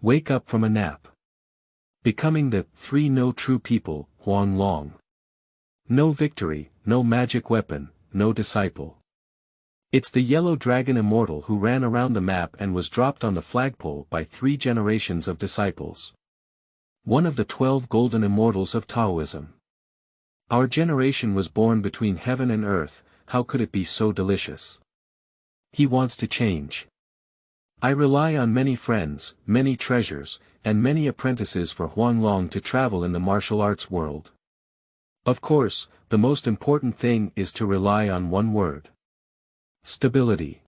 Wake up from a nap. Becoming the 3 no true people, Huanglong. No victory, no magic weapon, no disciple. It's the Yellow Dragon Immortal who ran around the map and was dropped on the flagpole by 3 generations of disciples. One of the 12 golden immortals of Taoism. Our generation was born between heaven and earth, how could it be so delicious? He wants to change. I rely on many friends, many treasures, and many apprentices for Huanglong to travel in the martial arts world. Of course, the most important thing is to rely on one word. Stability.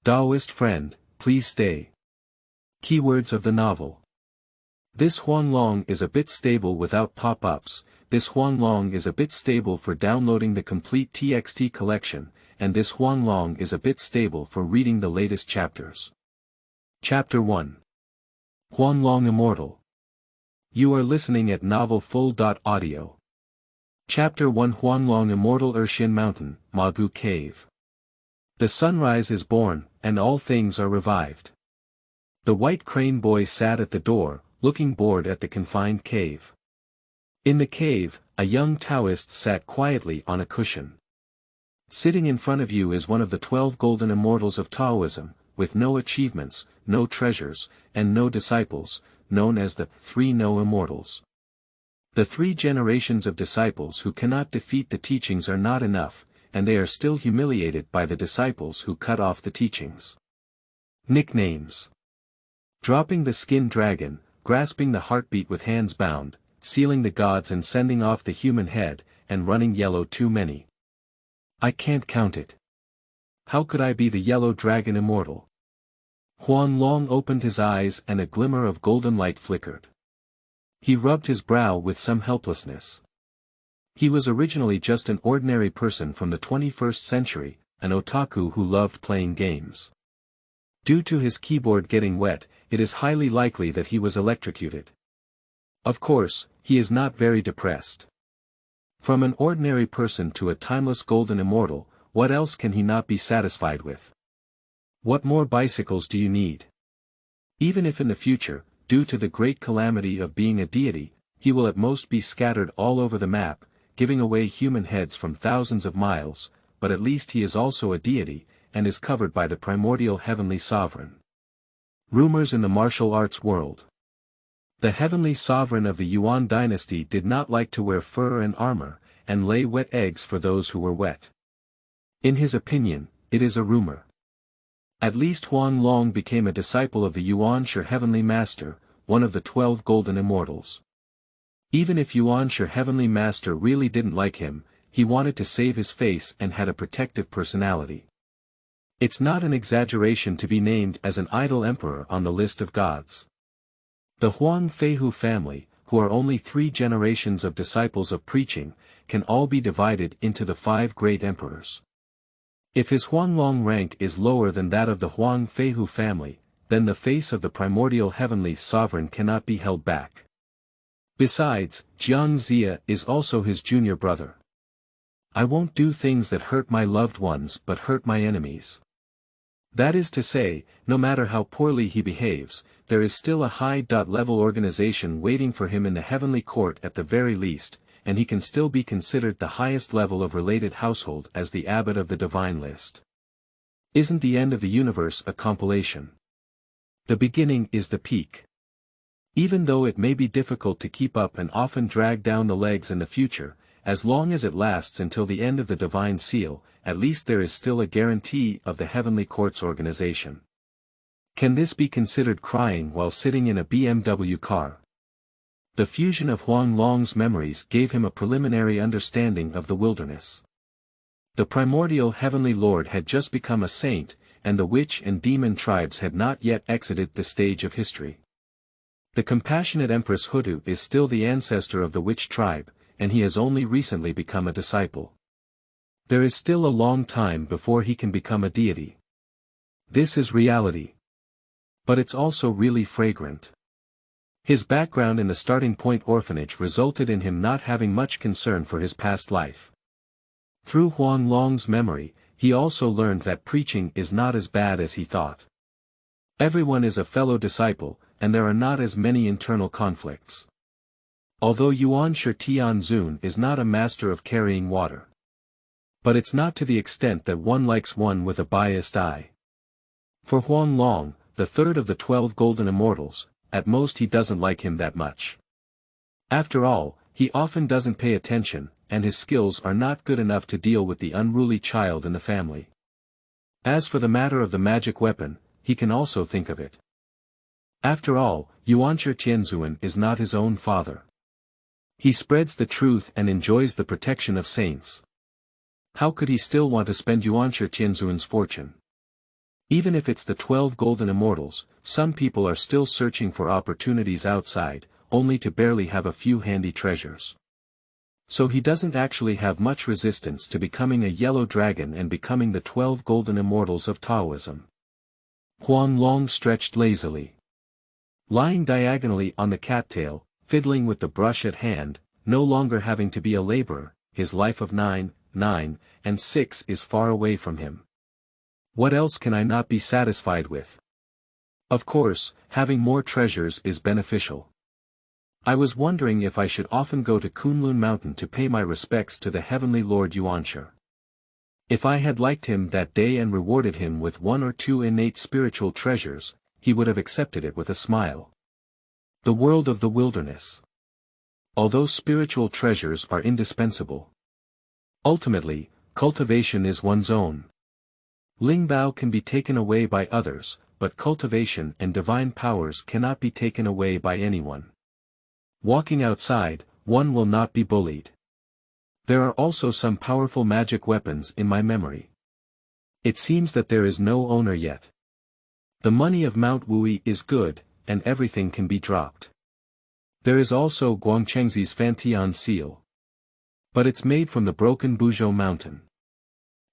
Taoist friend, please stay. Keywords of the novel. This Huanglong is a bit stable without pop-ups, this Huanglong is a bit stable for downloading the complete TXT collection, and this Huanglong is a bit stable for reading the latest chapters. Chapter 1. Huanglong Immortal. You are listening at novelfull.audio. Chapter 1 Huanglong Immortal Ershin Mountain, Magu Cave. The sunrise is born, and all things are revived. The white crane boy sat at the door, looking bored at the confined cave. In the cave, a young Taoist sat quietly on a cushion. Sitting in front of you is one of the 12 golden immortals of Taoism, with no achievements, no treasures, and no disciples, known as the 3 no immortals. The 3 generations of disciples who cannot defeat the teachings are not enough, and they are still humiliated by the disciples who cut off the teachings. Nicknames. Dropping the skin dragon, grasping the heartbeat with hands bound, sealing the gods and sending off the human head, and running yellow too many. I can't count it. How could I be the Yellow Dragon Immortal? Huanglong opened his eyes and a glimmer of golden light flickered. He rubbed his brow with some helplessness. He was originally just an ordinary person from the 21st century, an otaku who loved playing games. Due to his keyboard getting wet, it is highly likely that he was electrocuted. Of course, he is not very depressed. From an ordinary person to a timeless golden immortal, what else can he not be satisfied with? What more bicycles do you need? Even if in the future, due to the great calamity of being a deity, he will at most be scattered all over the map, giving away human heads from thousands of miles, but at least he is also a deity, and is covered by the primordial heavenly sovereign. Rumors in the martial arts world. The heavenly sovereign of the Yuan dynasty did not like to wear fur and armor, and lay wet eggs for those who were wet. In his opinion, it is a rumor. At least Huanglong became a disciple of the Yuanshi heavenly master, one of the 12 golden immortals. Even if Yuanshi heavenly master really didn't like him, he wanted to save his face and had a protective personality. It's not an exaggeration to be named as an idol emperor on the list of gods. The Huang Feihu family, who are only 3 generations of disciples of preaching, can all be divided into the 5 great emperors. If his Huanglong rank is lower than that of the Huang Feihu family, then the face of the primordial heavenly sovereign cannot be held back. Besides, Jiang Zia is also his junior brother. I won't do things that hurt my loved ones but hurt my enemies. That is to say, no matter how poorly he behaves, there is still a high-level organization waiting for him in the heavenly court at the very least, and he can still be considered the highest level of related household as the abbot of the divine list. Isn't the end of the universe a compilation? The beginning is the peak. Even though it may be difficult to keep up and often drag down the legs in the future, as long as it lasts until the end of the divine seal, at least there is still a guarantee of the heavenly court's organization. Can this be considered crying while sitting in a BMW car? The fusion of Huanglong's memories gave him a preliminary understanding of the wilderness. The primordial heavenly lord had just become a saint, and the witch and demon tribes had not yet exited the stage of history. The compassionate Empress Hutu is still the ancestor of the witch tribe, and he has only recently become a disciple. There is still a long time before he can become a deity. This is reality. But it's also really fragrant. His background in the starting point orphanage resulted in him not having much concern for his past life. Through Huanglong's memory, he also learned that preaching is not as bad as he thought. Everyone is a fellow disciple, and there are not as many internal conflicts. Although Yuan Shi Tianzun is not a master of carrying water. But it's not to the extent that one likes one with a biased eye. For Huanglong, the third of the 12 golden immortals, at most he doesn't like him that much. After all, he often doesn't pay attention, and his skills are not good enough to deal with the unruly child in the family. As for the matter of the magic weapon, he can also think of it. After all, Yuan Shi Tianzun is not his own father. He spreads the truth and enjoys the protection of saints. How could he still want to spend Yuan Shi Tianzun's fortune? Even if it's the 12 golden immortals, some people are still searching for opportunities outside, only to barely have a few handy treasures. So he doesn't actually have much resistance to becoming a yellow dragon and becoming the 12 golden immortals of Taoism. Huanglong stretched lazily. Lying diagonally on the cattail, fiddling with the brush at hand, no longer having to be a laborer, his life of 9, and 6 is far away from him. What else can I not be satisfied with? Of course, having more treasures is beneficial. I was wondering if I should often go to Kunlun Mountain to pay my respects to the heavenly Lord Yuanshi. If I had liked him that day and rewarded him with 1 or 2 innate spiritual treasures, he would have accepted it with a smile. The world of the wilderness. Although spiritual treasures are indispensable, ultimately, cultivation is one's own. Lingbao can be taken away by others, but cultivation and divine powers cannot be taken away by anyone. Walking outside, one will not be bullied. There are also some powerful magic weapons in my memory. It seems that there is no owner yet. The money of Mount Wui is good, and everything can be dropped. There is also Guangchengzi's Fantian seal. But it's made from the broken Buzhou mountain.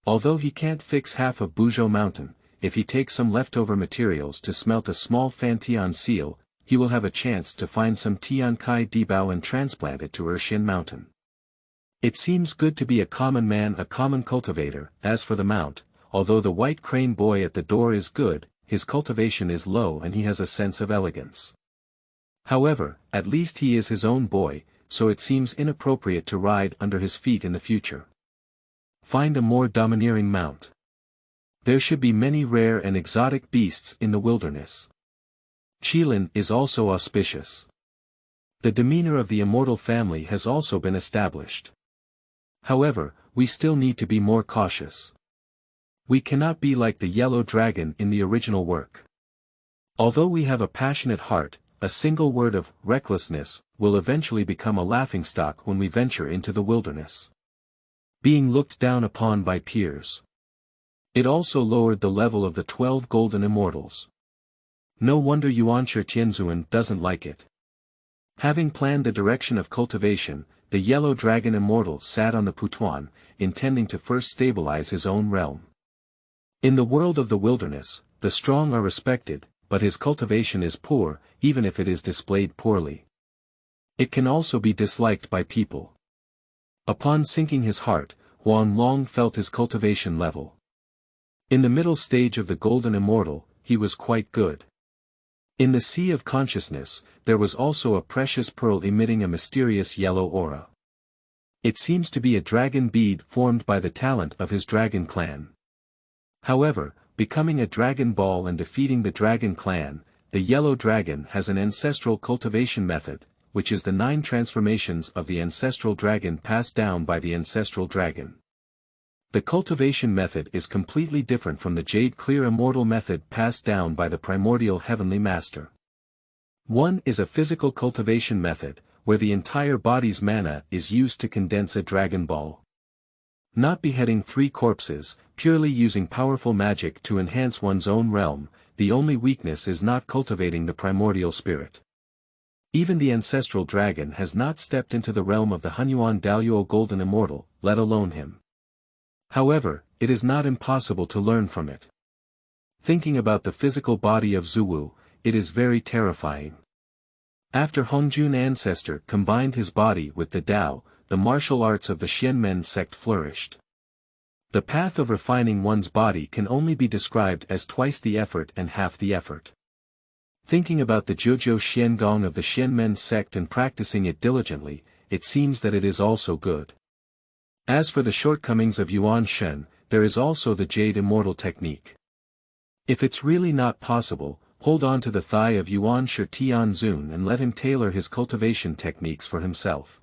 Although he can't fix half of Buzhou mountain, if he takes some leftover materials to smelt a small Fantian seal, he will have a chance to find some Tiankai Dibao and transplant it to Ershin mountain. It seems good to be a common man, a common cultivator. As for the mount, although the white crane boy at the door is good, his cultivation is low and he has a sense of elegance. However, at least he is his own boy, so it seems inappropriate to ride under his feet in the future. Find a more domineering mount. There should be many rare and exotic beasts in the wilderness. Qilin is also auspicious. The demeanor of the immortal family has also been established. However, we still need to be more cautious. We cannot be like the Yellow Dragon in the original work. Although we have a passionate heart, a single word of recklessness will eventually become a laughingstock when we venture into the wilderness. Being looked down upon by peers. It also lowered the level of the 12 golden immortals. No wonder Yuan Shi Tianzun doesn't like it. Having planned the direction of cultivation, the Yellow Dragon Immortal sat on the Putuan, intending to first stabilize his own realm. In the world of the wilderness, the strong are respected, but his cultivation is poor, even if it is displayed poorly. It can also be disliked by people. Upon sinking his heart, Huanglong felt his cultivation level. In the middle stage of the Golden Immortal, he was quite good. In the sea of consciousness, there was also a precious pearl emitting a mysterious yellow aura. It seems to be a dragon bead formed by the talent of his dragon clan. However, becoming a dragon ball and defeating the dragon clan, the yellow dragon has an ancestral cultivation method, which is the 9 transformations of the ancestral dragon passed down by the ancestral dragon. The cultivation method is completely different from the Jade Clear Immortal method passed down by the primordial heavenly master. One is a physical cultivation method, where the entire body's mana is used to condense a dragon ball. Not beheading 3 corpses, purely using powerful magic to enhance one's own realm, the only weakness is not cultivating the primordial spirit. Even the ancestral dragon has not stepped into the realm of the Hunyuan Daoguo Golden Immortal, let alone him. However, it is not impossible to learn from it. Thinking about the physical body of Zuwu, it is very terrifying. After Hongjun ancestor combined his body with the Tao, the martial arts of the Xianmen sect flourished. The path of refining one's body can only be described as twice the effort and half the effort. Thinking about the Zhujiu Xiangong of the Xianmen sect and practicing it diligently, it seems that it is also good. As for the shortcomings of Yuan Shen, there is also the Jade Immortal technique. If it's really not possible, hold on to the thigh of Yuan Shi Tianzun and let him tailor his cultivation techniques for himself.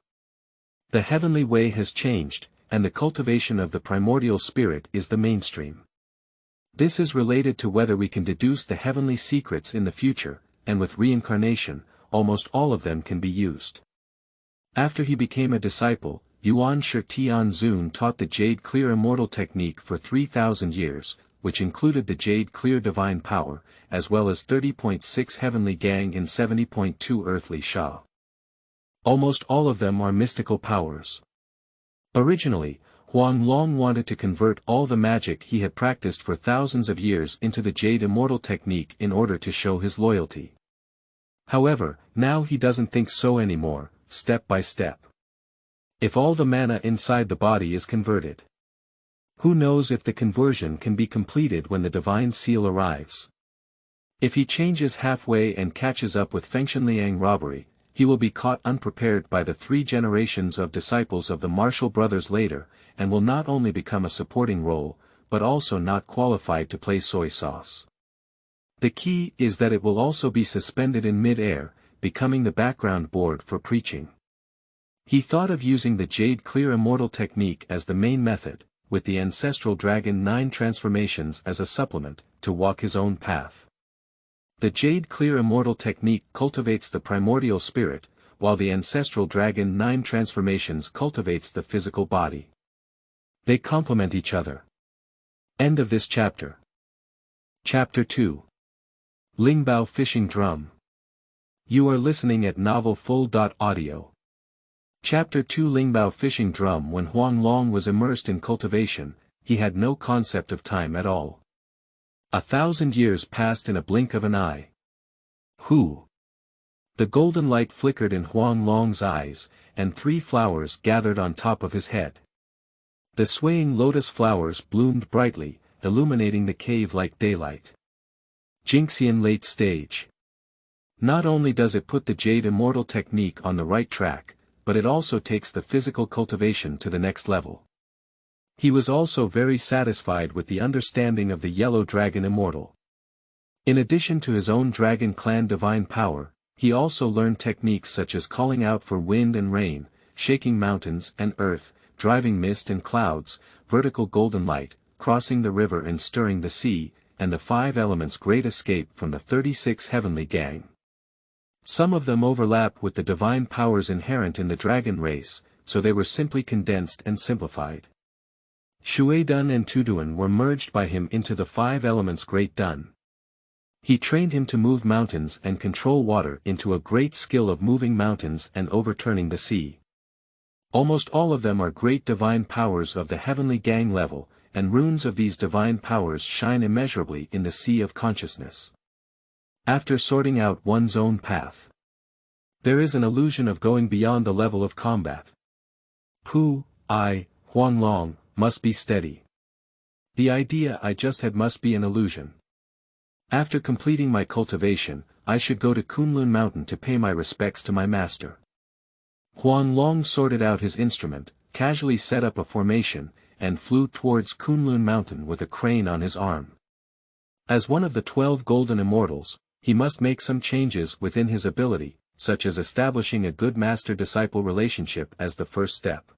The heavenly way has changed, and the cultivation of the primordial spirit is the mainstream. This is related to whether we can deduce the heavenly secrets in the future, and with reincarnation, almost all of them can be used. After he became a disciple, Yuan Shi Tianzun taught the Jade Clear Immortal technique for 3,000 years, which included the Jade Clear Divine Power, as well as 30.6 Heavenly Gang and 70.2 Earthly Sha. Almost all of them are mystical powers. Originally, Huanglong wanted to convert all the magic he had practiced for thousands of years into the Jade Immortal technique in order to show his loyalty. However, now he doesn't think so anymore, step by step. If all the mana inside the body is converted, who knows if the conversion can be completed when the divine seal arrives? If he changes halfway and catches up with Fengshenliang robbery, he will be caught unprepared by the 3 generations of disciples of the Marshall brothers later, and will not only become a supporting role, but also not qualified to play soy sauce. The key is that it will also be suspended in mid-air, becoming the background board for preaching. He thought of using the Jade Clear Immortal technique as the main method, with the Ancestral Dragon 9 transformations as a supplement, to walk his own path. The Jade Clear Immortal technique cultivates the primordial spirit, while the Ancestral Dragon 9 transformations cultivates the physical body. They complement each other. End of this chapter. Chapter 2. Lingbao Fishing Drum. You are listening at novelfull.audio. Chapter 2 Lingbao Fishing Drum. When Huanglong was immersed in cultivation, he had no concept of time at all. 1,000 years passed in a blink of an eye. The golden light flickered in Huanglong's eyes, and 3 flowers gathered on top of his head. The swaying lotus flowers bloomed brightly, illuminating the cave like daylight. Jinxian late stage. Not only does it put the Jade Immortal technique on the right track, but it also takes the physical cultivation to the next level. He was also very satisfied with the understanding of the Yellow Dragon Immortal. In addition to his own Dragon Clan divine power, he also learned techniques such as calling out for wind and rain, shaking mountains and earth, driving mist and clouds, vertical golden light, crossing the river and stirring the sea, and the 5 elements great escape from the 36 heavenly gang. Some of them overlap with the divine powers inherent in the dragon race, so they were simply condensed and simplified. Shuedun and Tuduan were merged by him into the 5 elements great dun. He trained him to move mountains and control water into a great skill of moving mountains and overturning the sea. Almost all of them are great divine powers of the heavenly gang level, and runes of these divine powers shine immeasurably in the sea of consciousness. After sorting out one's own path, there is an illusion of going beyond the level of combat. Huanglong, must be steady. The idea I just had must be an illusion. After completing my cultivation, I should go to Kunlun Mountain to pay my respects to my master. Huanglong sorted out his instrument, casually set up a formation, and flew towards Kunlun Mountain with a crane on his arm. As one of the 12 golden immortals, he must make some changes within his ability, such as establishing a good master-disciple relationship as the first step.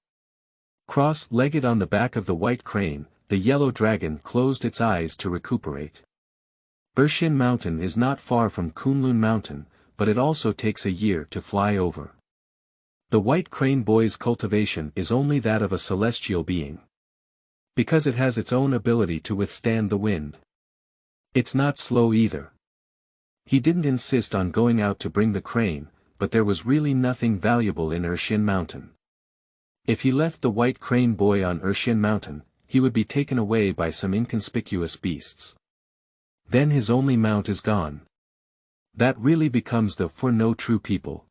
Cross-legged on the back of the white crane, the yellow dragon closed its eyes to recuperate. Ershin Mountain is not far from Kunlun Mountain, but it also takes a year to fly over. The white crane boy's cultivation is only that of a celestial being, because it has its own ability to withstand the wind. It's not slow either. He didn't insist on going out to bring the crane, but there was really nothing valuable in Ershin Mountain. If he left the white crane boy on Ershin Mountain, he would be taken away by some inconspicuous beasts. Then his only mount is gone. That really becomes the for no true people.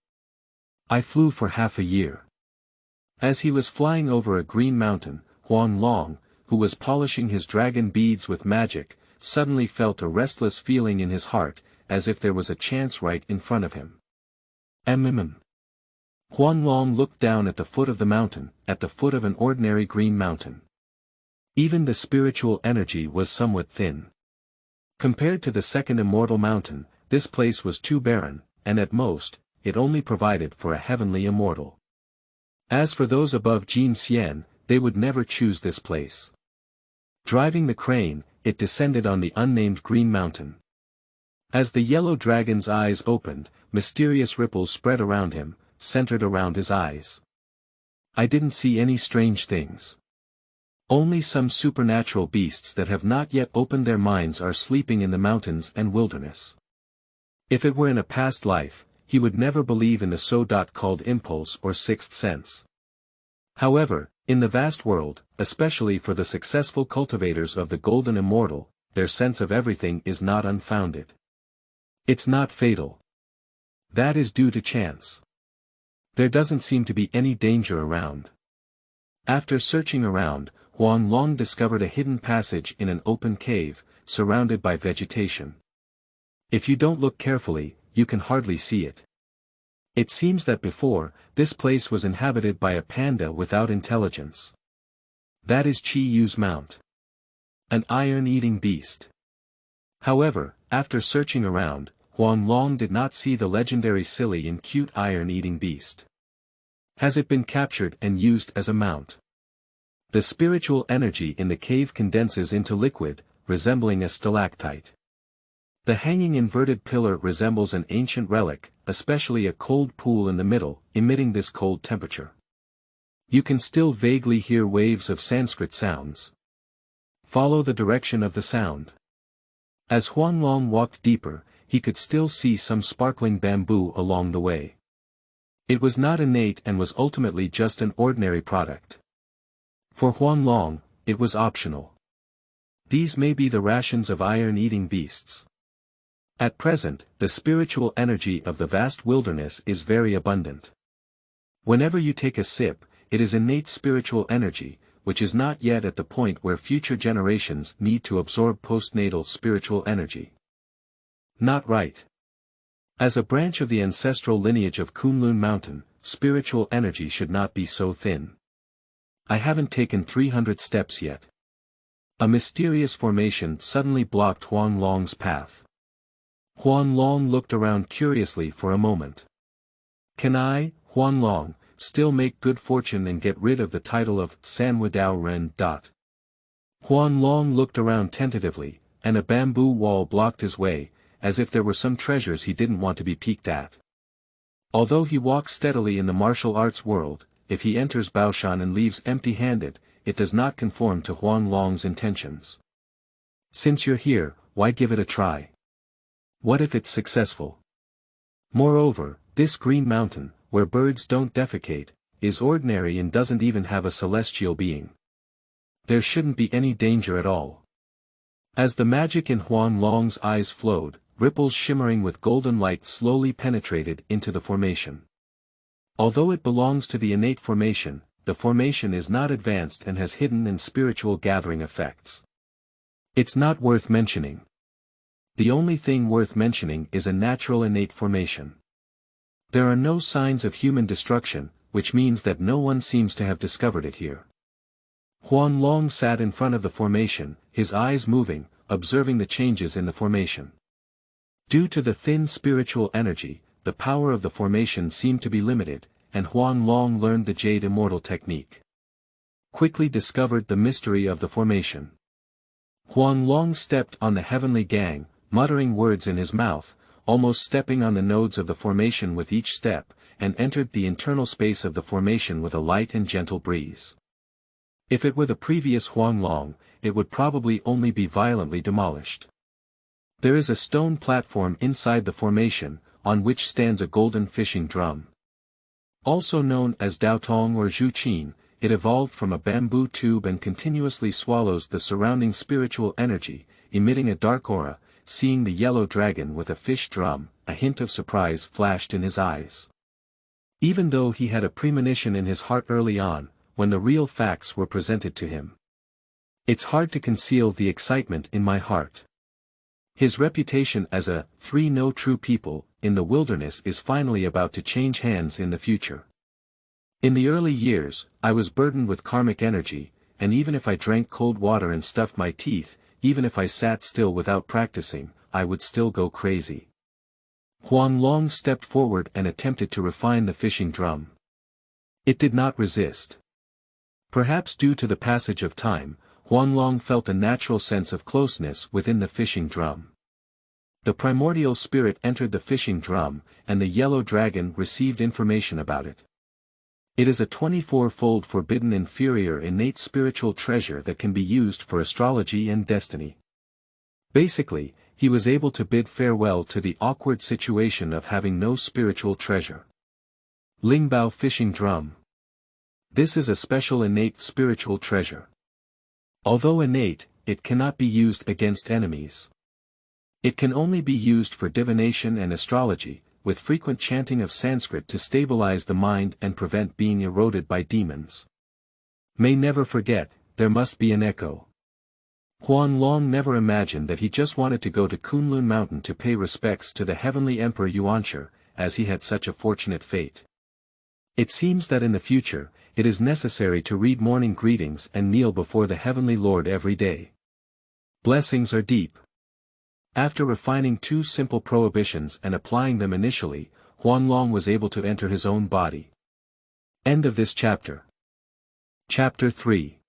I flew for half a year. As he was flying over a green mountain, Huanglong, who was polishing his dragon beads with magic, suddenly felt a restless feeling in his heart, as if there was a chance right in front of him. Huanglong looked down at the foot of the mountain, at the foot of an ordinary green mountain. Even the spiritual energy was somewhat thin. Compared to the second immortal mountain, this place was too barren, and at most, it only provided for a heavenly immortal. As for those above Jin Xian, they would never choose this place. Driving the crane, it descended on the unnamed green mountain. As the yellow dragon's eyes opened, mysterious ripples spread around him, centered around his eyes. I didn't see any strange things. Only some supernatural beasts that have not yet opened their minds are sleeping in the mountains and wilderness. If it were in a past life, he would never believe in the so-called impulse or sixth sense. However, in the vast world, especially for the successful cultivators of the Golden Immortal, their sense of everything is not unfounded. It's not fatal. That is due to chance. There doesn't seem to be any danger around. After searching around, Huanglong discovered a hidden passage in an open cave, surrounded by vegetation. If you don't look carefully, you can hardly see it. It seems that before, this place was inhabited by a panda without intelligence. That is Chi Yu's mount. An iron-eating beast. However, after searching around, Huanglong did not see the legendary silly and cute iron-eating beast. Has it been captured and used as a mount? The spiritual energy in the cave condenses into liquid, resembling a stalactite. The hanging inverted pillar resembles an ancient relic, especially a cold pool in the middle, emitting this cold temperature. You can still vaguely hear waves of Sanskrit sounds. Follow the direction of the sound. As Huanglong walked deeper, he could still see some sparkling bamboo along the way. It was not innate and was ultimately just an ordinary product. For Huanglong, it was optional. These may be the rations of iron-eating beasts. At present, the spiritual energy of the vast wilderness is very abundant. Whenever you take a sip, it is innate spiritual energy, which is not yet at the point where future generations need to absorb postnatal spiritual energy. Not right. As a branch of the ancestral lineage of Kunlun Mountain, spiritual energy should not be so thin. I haven't taken 300 steps yet. A mysterious formation suddenly blocked Huanglong's path. Huanglong looked around curiously for a moment. Can I, Huanglong, still make good fortune and get rid of the title of Sanwa Dao Ren? Huanglong looked around tentatively, and a bamboo wall blocked his way, as if there were some treasures he didn't want to be peeked at. Although he walks steadily in the martial arts world, if he enters Baoshan and leaves empty-handed, it does not conform to Huanglong's intentions. Since you're here, why give it a try? What if it's successful? Moreover, this green mountain, where birds don't defecate, is ordinary and doesn't even have a celestial being. There shouldn't be any danger at all. As the magic in Huanglong's eyes flowed, ripples shimmering with golden light slowly penetrated into the formation. Although it belongs to the innate formation, the formation is not advanced and has hidden and spiritual gathering effects. It's not worth mentioning. The only thing worth mentioning is a natural innate formation. There are no signs of human destruction, which means that no one seems to have discovered it here. Huanglong sat in front of the formation, his eyes moving, observing the changes in the formation. Due to the thin spiritual energy, the power of the formation seemed to be limited, and Huanglong learned the Jade Immortal technique. Quickly discovered the mystery of the formation. Huanglong stepped on the heavenly gang, muttering words in his mouth, almost stepping on the nodes of the formation with each step, and entered the internal space of the formation with a light and gentle breeze. If it were the previous Huanglong, it would probably only be violently demolished. There is a stone platform inside the formation, on which stands a golden fishing drum. Also known as Daotong or Zhuqin, it evolved from a bamboo tube and continuously swallows the surrounding spiritual energy, emitting a dark aura. Seeing the yellow dragon with a fish drum, a hint of surprise flashed in his eyes. Even though he had a premonition in his heart early on, when the real facts were presented to him. It's hard to conceal the excitement in my heart. His reputation as a three no true people in the wilderness is finally about to change hands in the future. In the early years, I was burdened with karmic energy, and even if I drank cold water and stuffed my teeth, even if I sat still without practicing, I would still go crazy. Huanglong stepped forward and attempted to refine the fishing drum. It did not resist. Perhaps due to the passage of time, Huanglong felt a natural sense of closeness within the fishing drum. The primordial spirit entered the fishing drum, and the yellow dragon received information about it. It is a 24-fold forbidden inferior innate spiritual treasure that can be used for astrology and destiny. Basically, he was able to bid farewell to the awkward situation of having no spiritual treasure. Lingbao fishing drum. This is a special innate spiritual treasure. Although innate, it cannot be used against enemies. It can only be used for divination and astrology, with frequent chanting of Sanskrit to stabilize the mind and prevent being eroded by demons. May never forget, there must be an echo. Huanglong never imagined that he just wanted to go to Kunlun Mountain to pay respects to the heavenly Emperor Yuanshi, as he had such a fortunate fate. It seems that in the future, it is necessary to read morning greetings and kneel before the Heavenly Lord every day. Blessings are deep. After refining two simple prohibitions and applying them initially, Huanglong was able to enter his own body. End of this chapter. Chapter 3.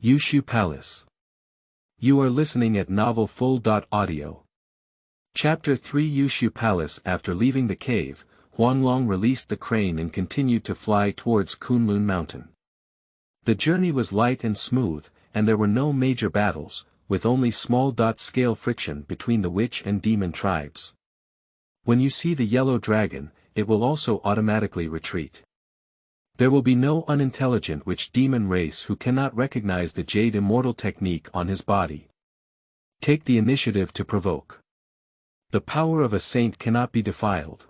Yuxu Palace. You are listening at novelfull.audio. Chapter 3 Yuxu Palace. After leaving the cave, Huanglong released the crane and continued to fly towards Kunlun Mountain. The journey was light and smooth, and there were no major battles, with only small-scale friction between the witch and demon tribes. When you see the yellow dragon, it will also automatically retreat. There will be no unintelligent witch demon race who cannot recognize the jade immortal technique on his body. Take the initiative to provoke. The power of a saint cannot be defiled.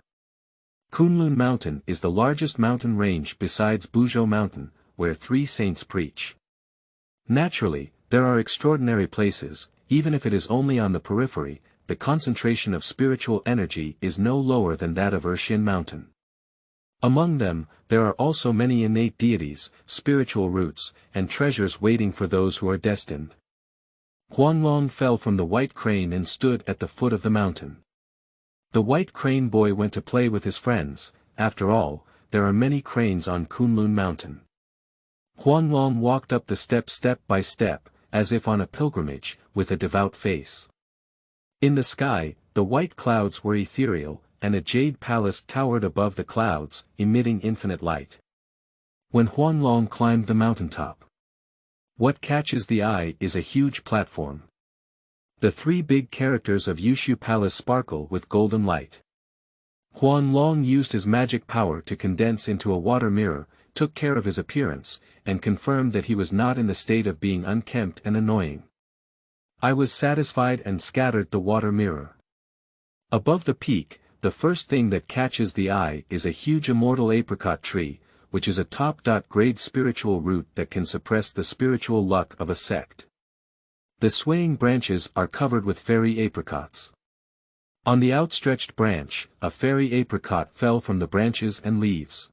Kunlun Mountain is the largest mountain range besides Buzhou Mountain, where 3 saints preach. Naturally, there are extraordinary places, even if it is only on the periphery. The concentration of spiritual energy is no lower than that of Ershin Mountain. Among them, there are also many innate deities, spiritual roots, and treasures waiting for those who are destined. Huanglong fell from the white crane and stood at the foot of the mountain. The white crane boy went to play with his friends. After all, there are many cranes on Kunlun Mountain. Huanglong walked up the steps step by step, as if on a pilgrimage, with a devout face. In the sky, the white clouds were ethereal, and a jade palace towered above the clouds, emitting infinite light. When Huanglong climbed the mountaintop, what catches the eye is a huge platform. The 3 big characters of Yuxu Palace sparkle with golden light. Huanglong used his magic power to condense into a water mirror, took care of his appearance, and confirmed that he was not in the state of being unkempt and annoying. I was satisfied and scattered the water mirror. Above the peak, the first thing that catches the eye is a huge immortal apricot tree, which is a top-grade spiritual root that can suppress the spiritual luck of a sect. The swaying branches are covered with fairy apricots. On the outstretched branch, a fairy apricot fell from the branches and leaves.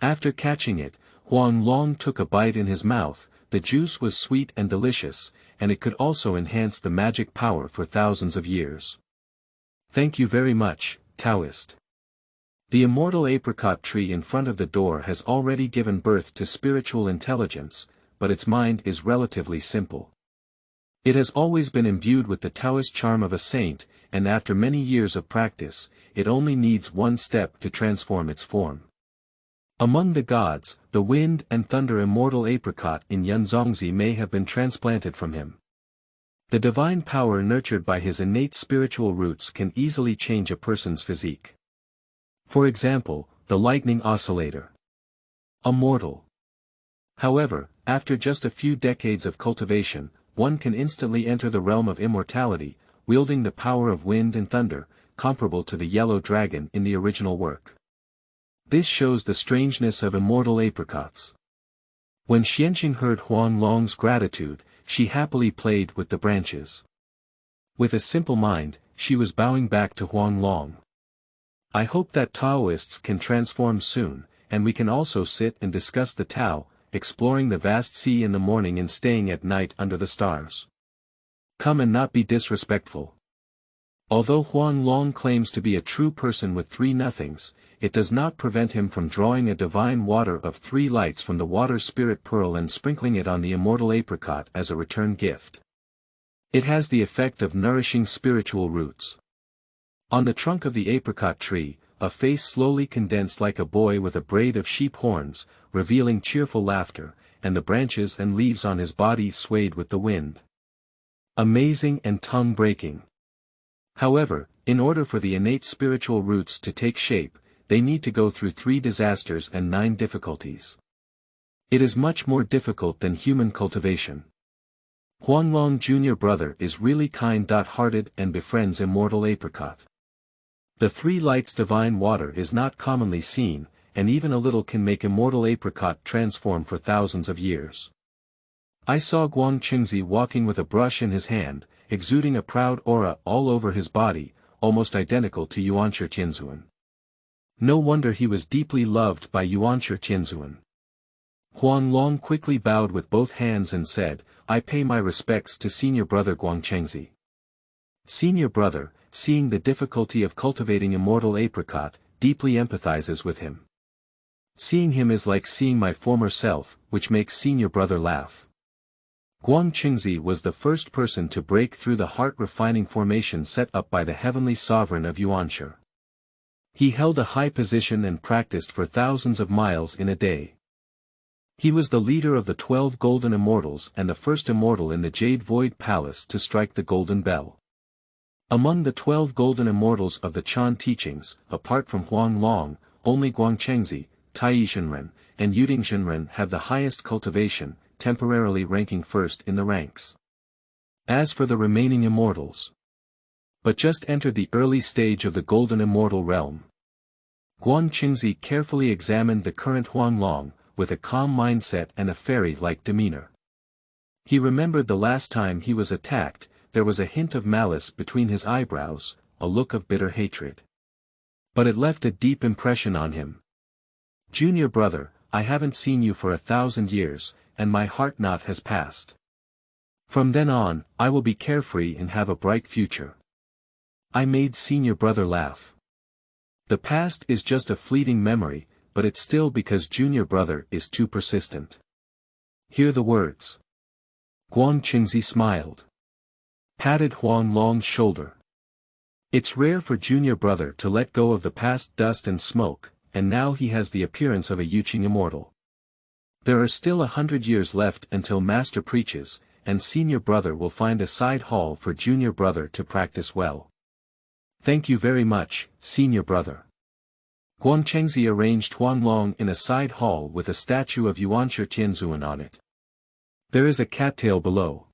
After catching it, Huanglong took a bite in his mouth. The juice was sweet and delicious, and it could also enhance the magic power for thousands of years. Thank you very much, Taoist. The immortal apricot tree in front of the door has already given birth to spiritual intelligence, but its mind is relatively simple. It has always been imbued with the Taoist charm of a saint, and after many years of practice, it only needs one step to transform its form. Among the gods, the wind and thunder immortal apricot in Yunzongzi may have been transplanted from him. The divine power nurtured by his innate spiritual roots can easily change a person's physique. For example, the lightning oscillator. Immortal. However, after just a few decades of cultivation, one can instantly enter the realm of immortality, wielding the power of wind and thunder, comparable to the yellow dragon in the original work. This shows the strangeness of immortal apricots. When Xianqing heard Huanglong's gratitude, she happily played with the branches. With a simple mind, she was bowing back to Huanglong. I hope that Taoists can transform soon, and we can also sit and discuss the Tao, exploring the vast sea in the morning and staying at night under the stars. Come and not be disrespectful. Although Huanglong claims to be a true person with three nothings, it does not prevent him from drawing a divine water of three lights from the water spirit pearl and sprinkling it on the immortal apricot as a return gift. It has the effect of nourishing spiritual roots. On the trunk of the apricot tree, a face slowly condensed like a boy with a braid of sheep horns, revealing cheerful laughter, and the branches and leaves on his body swayed with the wind. Amazing and tongue-breaking. However, in order for the innate spiritual roots to take shape, they need to go through 3 disasters and 9 difficulties. It is much more difficult than human cultivation. Huanglong junior brother is really kind-hearted and befriends immortal apricot. The 3 lights divine water is not commonly seen, and even a little can make immortal apricot transform for thousands of years. I saw Guang Qingzi walking with a brush in his hand, exuding a proud aura all over his body, almost identical to Yuanshi Tianzuan. No wonder he was deeply loved by Yuanshi Tianzuan. Huanglong quickly bowed with both hands and said, I pay my respects to senior brother Guang Qingzi. Senior brother, seeing the difficulty of cultivating immortal apricot, deeply empathizes with him. Seeing him is like seeing my former self, which makes senior brother laugh. Guang Qingzi was the first person to break through the heart-refining formation set up by the heavenly sovereign of Yuanshi. He held a high position and practiced for thousands of miles in a day. He was the leader of the 12 golden immortals and the first immortal in the Jade Void Palace to strike the golden bell. Among the 12 golden immortals of the Chan teachings, apart from Huanglong, only Guang Qingzi, Taoism, and Yudingzhenren have the highest cultivation, temporarily ranking first in the ranks. As for the remaining immortals, but just entered the early stage of the golden immortal realm. Guang Qingzi carefully examined the current Huanglong, with a calm mindset and a fairy-like demeanor. He remembered the last time he was attacked, there was a hint of malice between his eyebrows, a look of bitter hatred. But it left a deep impression on him. Junior brother, I haven't seen you for 1,000 years, and my heart knot has passed. From then on, I will be carefree and have a bright future. I made senior brother laugh. The past is just a fleeting memory, but it's still because junior brother is too persistent. Hear the words. Guang Qingzi smiled. Patted Huanglong's shoulder. It's rare for junior brother to let go of the past dust and smoke, and now he has the appearance of a Yuqing immortal. There are still 100 years left until master preaches, and senior brother will find a side hall for junior brother to practice well. Thank you very much, senior brother. Guang Qingzi arranged Huanglong in a side hall with a statue of Yuanshi Tianzuan on it. There is a cattail below.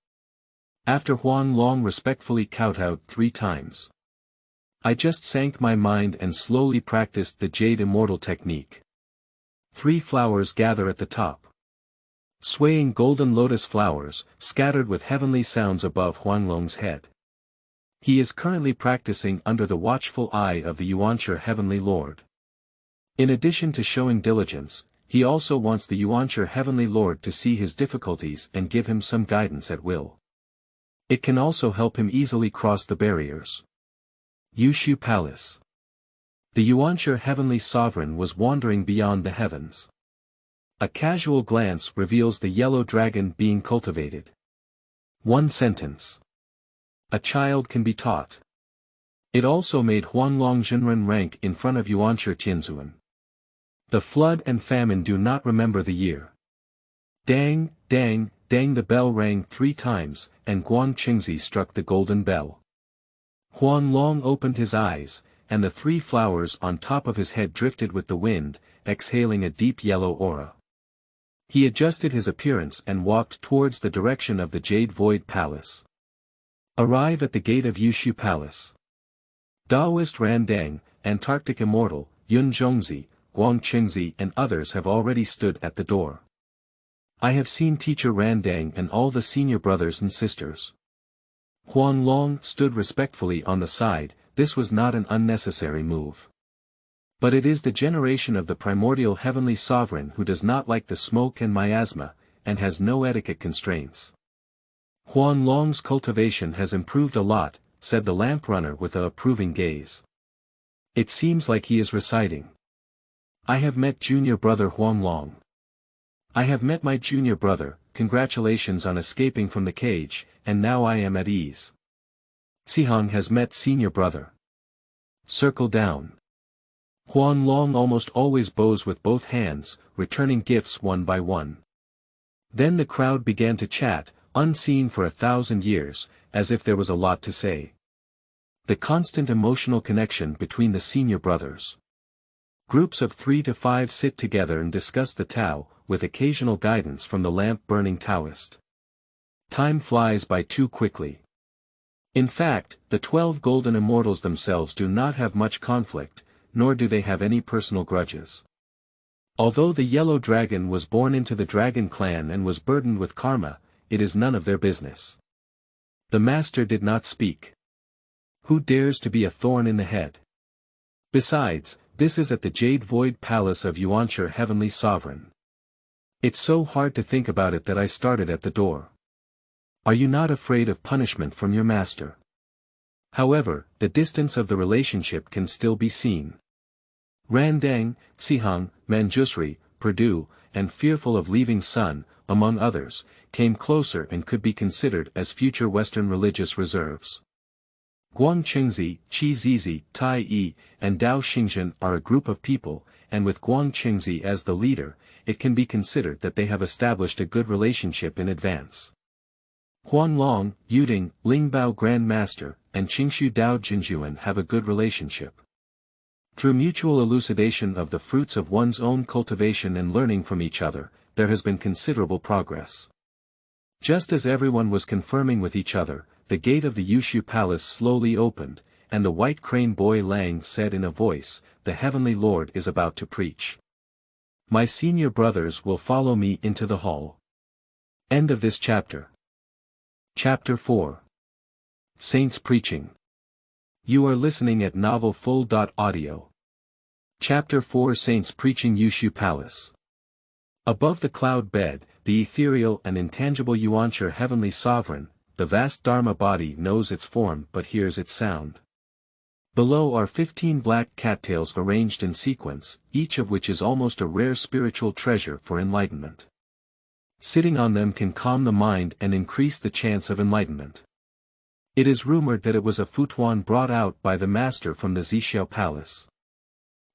After Huanglong respectfully kowtowed 3 times. I just sank my mind and slowly practiced the Jade Immortal technique. 3 flowers gather at the top. Swaying golden lotus flowers, scattered with heavenly sounds above Huanglong's head. He is currently practicing under the watchful eye of the Yuanshi Heavenly Lord. In addition to showing diligence, he also wants the Yuanshi Heavenly Lord to see his difficulties and give him some guidance at will. It can also help him easily cross the barriers. Yuxu Palace. The Yuanshi Heavenly Sovereign was wandering beyond the heavens. A casual glance reveals the yellow dragon being cultivated. 1 sentence. A child can be taught. It also made Huanglong Zhenren rank in front of Yuanshi Tianzuan. The flood and famine do not remember the year. Dang, dang, dang, the bell rang 3 times, and Guang Qingzi struck the golden bell. Huanglong opened his eyes, and the 3 flowers on top of his head drifted with the wind, exhaling a deep yellow aura. He adjusted his appearance and walked towards the direction of the Jade Void Palace. Arrive at the gate of Yuxu Palace. Daoist Randang, Antarctic Immortal, Yun Zhongzi, Guang Qingzi and others have already stood at the door. I have seen teacher Randang and all the senior brothers and sisters. Huanglong stood respectfully on the side. This was not an unnecessary move. But it is the generation of the primordial heavenly sovereign who does not like the smoke and miasma, and has no etiquette constraints. Huanglong's cultivation has improved a lot, said the lamp runner with a approving gaze. It seems like he is reciting. I have met junior brother Huanglong. I have met my junior brother, congratulations on escaping from the cage, and now I am at ease. Huang has met senior brother. Circle down. Huanglong almost always bows with both hands, returning gifts one by one. Then the crowd began to chat, unseen for 1,000 years, as if there was a lot to say. The constant emotional connection between the senior brothers. Groups of 3 to 5 sit together and discuss the Tao, with occasional guidance from the lamp-burning Taoist. Time flies by too quickly. In fact, the 12 golden immortals themselves do not have much conflict, nor do they have any personal grudges. Although the Yellow Dragon was born into the Dragon clan and was burdened with karma, it is none of their business. The master did not speak. Who dares to be a thorn in the head? Besides, this is at the Jade Void Palace of Yuanshi Heavenly Sovereign. It's so hard to think about it that I started at the door. Are you not afraid of punishment from your master? However, the distance of the relationship can still be seen. Randang, Tsihang, Manjusri, Purdue, and fearful of leaving Sun, among others, came closer and could be considered as future Western religious reserves. Guangqingzi, Qi Zizi, Tai Yi, and Dao Xingzhen are a group of people, and with Guangqingzi as the leader, it can be considered that they have established a good relationship in advance. Huanglong, Yuding, Lingbao Grand Master, and Qingshu Dao Jinjuan have a good relationship. Through mutual elucidation of the fruits of one's own cultivation and learning from each other, there has been considerable progress. Just as everyone was confirming with each other, the gate of the Yuxu palace slowly opened, and the white crane boy Lang said in a voice, "The heavenly Lord is about to preach. My senior brothers will follow me into the hall." End of this chapter. Chapter 4. Saints Preaching. You are listening at novelfull.audio. Chapter 4 Saints Preaching Yuxu Palace. Above the cloud bed, the ethereal and intangible Yuanshi Heavenly Sovereign, the vast Dharma body knows its form but hears its sound. Below are 15 black cattails arranged in sequence, each of which is almost a rare spiritual treasure for enlightenment. Sitting on them can calm the mind and increase the chance of enlightenment. It is rumored that it was a futuan brought out by the master from the Zixiao Palace.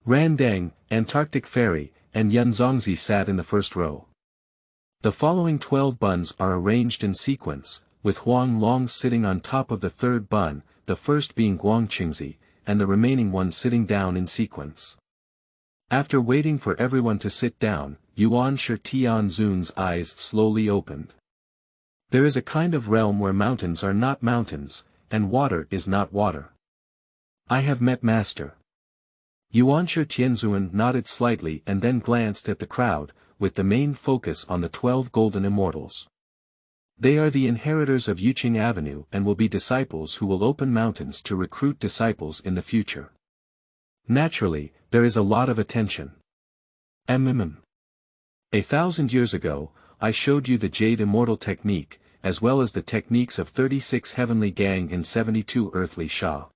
Randang, Antarctic Fairy, and Yunzongzi sat in the first row. The following 12 buns are arranged in sequence, with Huanglong sitting on top of the third bun, the first being Guangqingzi, and the remaining ones sitting down in sequence. After waiting for everyone to sit down, Yuanshi Tianzun's eyes slowly opened. There is a kind of realm where mountains are not mountains, and water is not water. I have met Master. Yuanshi Tianzun nodded slightly and then glanced at the crowd, with the main focus on the 12 golden immortals. They are the inheritors of Yuqing Avenue and will be disciples who will open mountains to recruit disciples in the future. Naturally, there is a lot of attention. 1,000 years ago, I showed you the Jade Immortal technique, as well as the techniques of 36 Heavenly Gang and 72 Earthly Sha.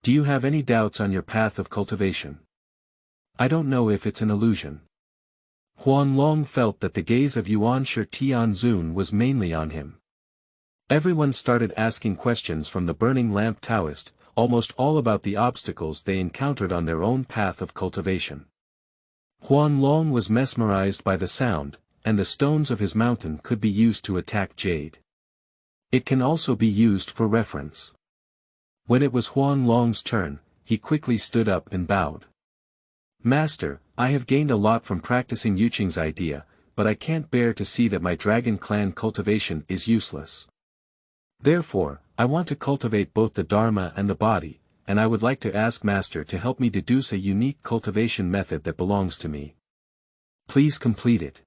Do you have any doubts on your path of cultivation? I don't know if it's an illusion. Huanglong felt that the gaze of Yuanshi Tianzun was mainly on him. Everyone started asking questions from the burning lamp Taoist, almost all about the obstacles they encountered on their own path of cultivation. Huanglong was mesmerized by the sound, and the stones of his mountain could be used to attack jade. It can also be used for reference. When it was Huanglong's turn, he quickly stood up and bowed. Master, I have gained a lot from practicing Yuqing's idea, but I can't bear to see that my dragon clan cultivation is useless. Therefore, I want to cultivate both the Dharma and the body, and I would like to ask Master to help me deduce a unique cultivation method that belongs to me. Please complete it.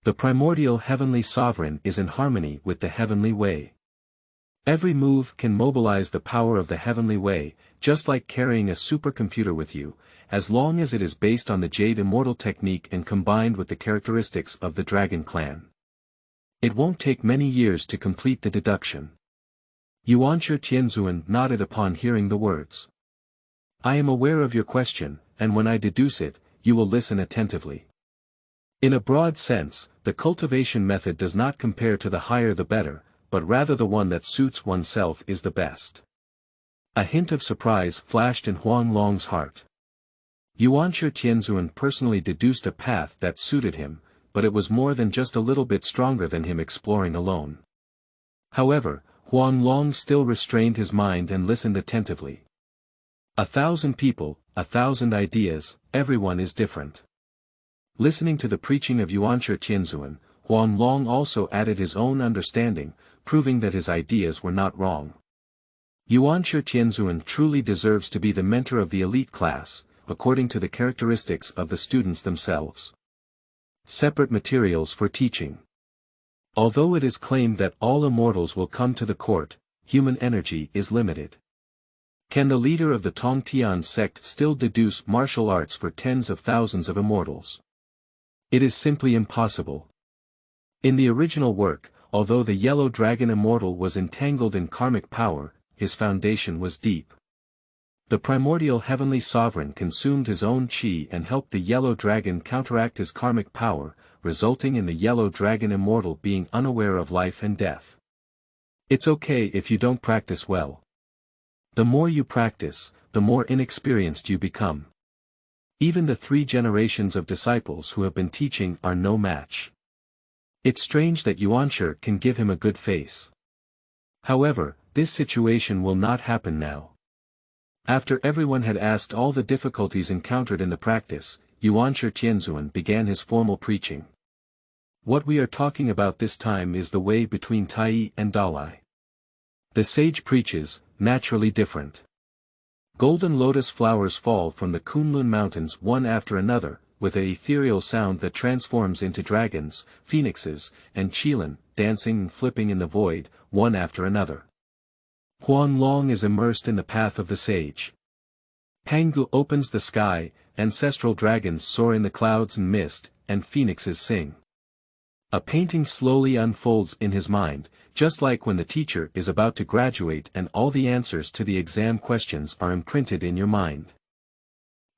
The primordial heavenly sovereign is in harmony with the heavenly way. Every move can mobilize the power of the heavenly way, just like carrying a supercomputer with you, as long as it is based on the Jade Immortal technique and combined with the characteristics of the Dragon Clan. It won't take many years to complete the deduction. Yuanshi Tianzuan nodded upon hearing the words. I am aware of your question, and when I deduce it, you will listen attentively. In a broad sense, the cultivation method does not compare to the higher the better, but rather the one that suits oneself is the best. A hint of surprise flashed in Huanglong's heart. Yuanshi Tianzuan personally deduced a path that suited him, but it was more than just a little bit stronger than him exploring alone. However, Huanglong still restrained his mind and listened attentively. 1,000 people, 1,000 ideas, everyone is different. Listening to the preaching of Yuanshi Tianzuan, Huanglong also added his own understanding, proving that his ideas were not wrong. Yuanshi Tianzuan truly deserves to be the mentor of the elite class, according to the characteristics of the students themselves. Separate materials for teaching. Although it is claimed that all immortals will come to the court, human energy is limited. Can the leader of the Tongtian sect still deduce martial arts for tens of thousands of immortals? It is simply impossible. In the original work, although the Yellow Dragon Immortal was entangled in karmic power, his foundation was deep. The primordial heavenly sovereign consumed his own chi and helped the Yellow Dragon counteract his karmic power, resulting in the Yellow Dragon Immortal being unaware of life and death. It's okay if you don't practice well. The more you practice, the more inexperienced you become. Even the 3 generations of disciples who have been teaching are no match. It's strange that Yuanshi can give him a good face. However, this situation will not happen now. After everyone had asked all the difficulties encountered in the practice, Yuanshi Tianzuan began his formal preaching. What we are talking about this time is the way between Tai and Dalai. The sage preaches, naturally different. Golden lotus flowers fall from the Kunlun mountains one after another, with an ethereal sound that transforms into dragons, phoenixes, and qilin, dancing and flipping in the void, one after another. Huanglong is immersed in the path of the sage. Pangu opens the sky, ancestral dragons soar in the clouds and mist, and phoenixes sing. A painting slowly unfolds in his mind, just like when the teacher is about to graduate and all the answers to the exam questions are imprinted in your mind.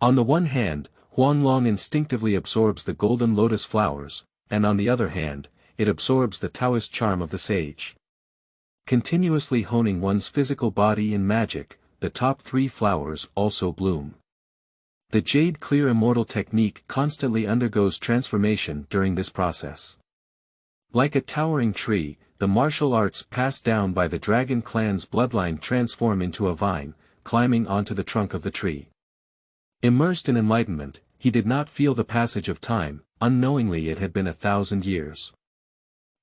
On the one hand, Huanglong instinctively absorbs the golden lotus flowers, and on the other hand, it absorbs the Taoist charm of the sage. Continuously honing one's physical body in magic, the top 3 flowers also bloom. The Jade Clear Immortal technique constantly undergoes transformation during this process. Like a towering tree, the martial arts passed down by the Dragon Clan's bloodline transform into a vine, climbing onto the trunk of the tree. Immersed in enlightenment, he did not feel the passage of time, unknowingly it had been 1,000 years.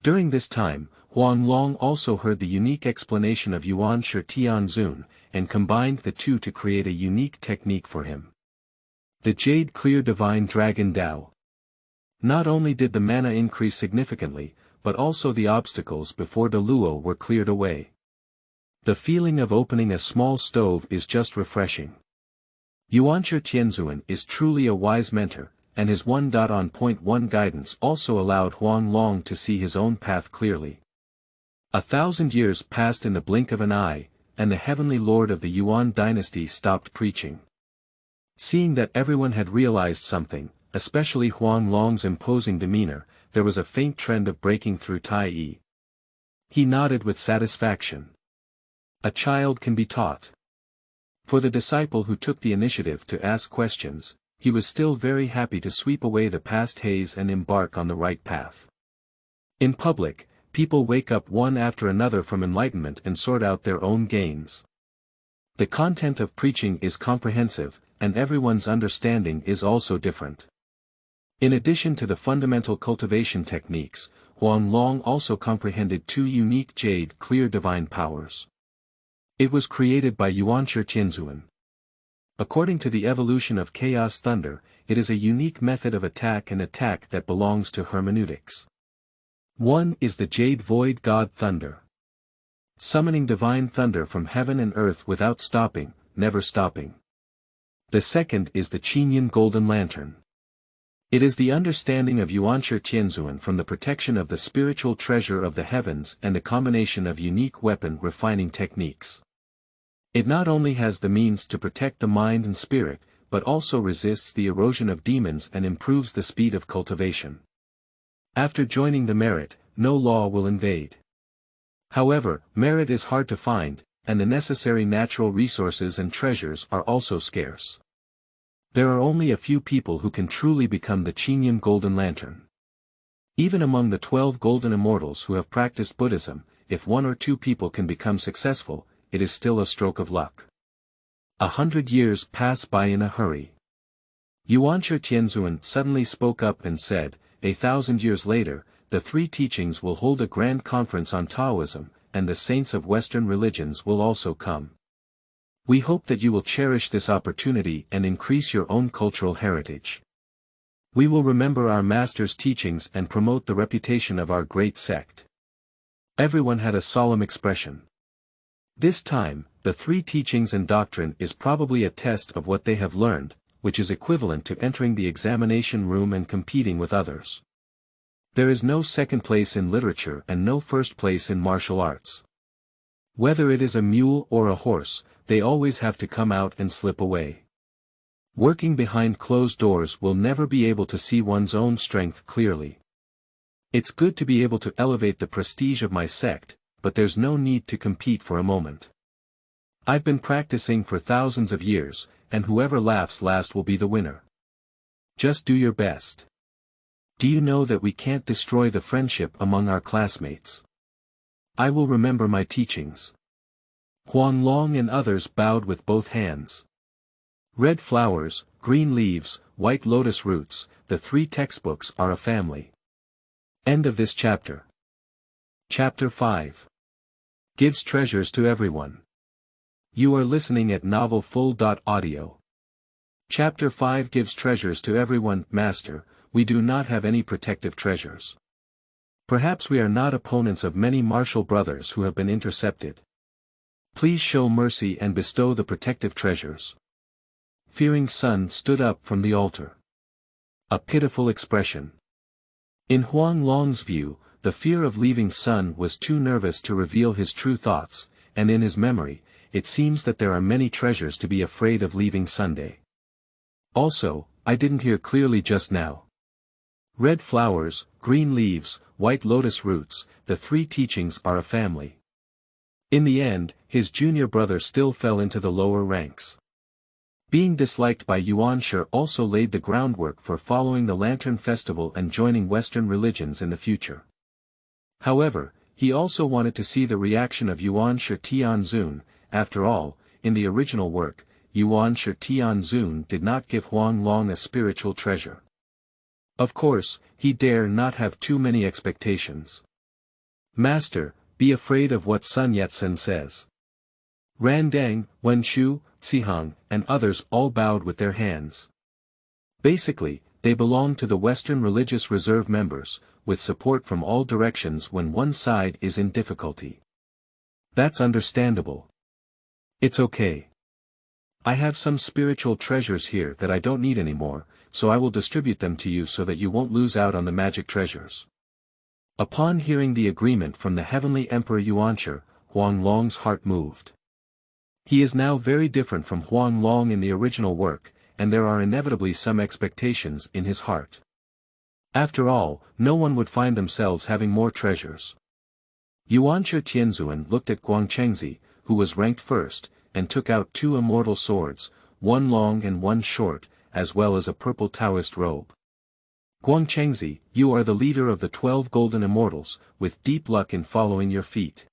During this time, Huanglong also heard the unique explanation of Yuanshi Tianzuan, and combined the two to create a unique technique for him. The Jade Clear Divine Dragon Dao. Not only did the mana increase significantly, but also the obstacles before the luo were cleared away. The feeling of opening a small stove is just refreshing. Yuanshi Tianzuan is truly a wise mentor, and his 1.1 guidance also allowed Huanglong to see his own path clearly. 1,000 years passed in the blink of an eye, and the heavenly lord of the Yuan dynasty stopped preaching. Seeing that everyone had realized something, especially Huanglong's imposing demeanor, there was a faint trend of breaking through Tai. He nodded with satisfaction. A child can be taught. For the disciple who took the initiative to ask questions, he was still very happy to sweep away the past haze and embark on the right path. In public, people wake up one after another from enlightenment and sort out their own gains. The content of preaching is comprehensive, and everyone's understanding is also different. In addition to the fundamental cultivation techniques, Huanglong also comprehended 2 unique Jade Clear divine powers. It was created by Yuanshi Tianzuan. According to the evolution of Chaos Thunder, it is a unique method of attack that belongs to hermeneutics. One is the Jade Void God Thunder. summoning divine thunder from heaven and earth without stopping, never stopping. The second is the Qinyan Golden Lantern. It is the understanding of Yuanshi Tianzuan from the protection of the spiritual treasure of the heavens and a combination of unique weapon refining techniques. It not only has the means to protect the mind and spirit, but also resists the erosion of demons and improves the speed of cultivation. After joining the merit, no law will invade. However, merit is hard to find, and the necessary natural resources and treasures are also scarce. There are only a few people who can truly become the Qinyan Golden Lantern. Even among the 12 Golden Immortals who have practiced Buddhism, if 1 or 2 people can become successful, it is still a stroke of luck. 100 years pass by in a hurry. Yuanshi Tianzuan suddenly spoke up and said, 1,000 years later, the 3 teachings will hold a grand conference on Taoism, and the saints of Western religions will also come. We hope that you will cherish this opportunity and increase your own cultural heritage. We will remember our master's teachings and promote the reputation of our great sect. Everyone had a solemn expression. This time, the 3 teachings and doctrine is probably a test of what they have learned, which is equivalent to entering the examination room and competing with others. There is no second place in literature and no first place in martial arts. Whether it is a mule or a horse, they always have to come out and slip away. Working behind closed doors will never be able to see one's own strength clearly. It's good to be able to elevate the prestige of my sect, but there's no need to compete for a moment. I've been practicing for thousands of years, and whoever laughs last will be the winner. Just do your best. Do you know that we can't destroy the friendship among our classmates? I will remember my teachings. Huanglong and others bowed with both hands. Red flowers, green leaves, white lotus roots, the 3 textbooks are a family. End of this chapter. Chapter 5. Gives treasures to everyone. You are listening at novelfull.audio. Chapter 5 gives treasures to everyone. Master, we do not have any protective treasures. Perhaps we are not opponents of many martial brothers who have been intercepted. Please show mercy and bestow the protective treasures. Fearing Sun stood up from the altar. A pitiful expression. In Huanglong's view, the fear of leaving Sun was too nervous to reveal his true thoughts, and in his memory, it seems that there are many treasures to be afraid of leaving Sunday. Also, I didn't hear clearly just now. Red flowers, green leaves, white lotus roots, the 3 teachings are a family. In the end, his junior brother still fell into the lower ranks. Being disliked by Yuanshi also laid the groundwork for following the Lantern Festival and joining Western religions in the future. However, he also wanted to see the reaction of Yuanshi Tianzun. After all, in the original work, Yuanshi Tianzun did not give Huanglong a spiritual treasure. Of course, he dare not have too many expectations. Master, be afraid of what Sun Yat-sen says. Randang, Wenshu, Cihang, and others all bowed with their hands. Basically, they belong to the Western Religious Reserve members, with support from all directions when one side is in difficulty. That's understandable. It's okay. I have some spiritual treasures here that I don't need anymore, so I will distribute them to you so that you won't lose out on the magic treasures. Upon hearing the agreement from the Heavenly Emperor Yuanshi, Huanglong's heart moved. He is now very different from Huanglong in the original work, and there are inevitably some expectations in his heart. After all, no one would find themselves having more treasures. Yuanshi Tianzuan looked at Guangchengzi, who was ranked first, and took out 2 immortal swords, 1 long and 1 short, as well as a purple Taoist robe. Guangchengzi, you are the leader of the 12 Golden Immortals, with deep luck in following your feet.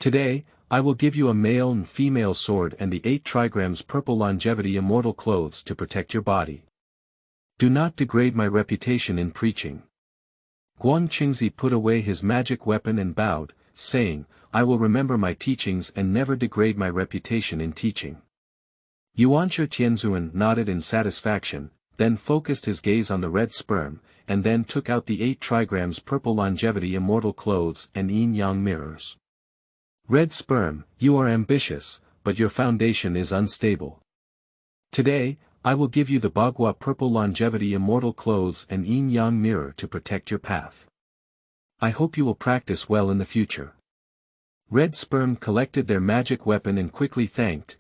Today, I will give you a male and female sword and the 8 trigrams purple longevity immortal clothes to protect your body. Do not degrade my reputation in preaching. Guangchengzi put away his magic weapon and bowed, saying, I will remember my teachings and never degrade my reputation in teaching. Yuanshi Tianzuan nodded in satisfaction, then focused his gaze on the red sperm, and then took out the 8 trigrams purple longevity immortal clothes and yin-yang mirrors. Red sperm, you are ambitious, but your foundation is unstable. Today, I will give you the Bagua purple longevity immortal clothes and yin-yang mirror to protect your path. I hope you will practice well in the future. Red sperm collected their magic weapon and quickly thanked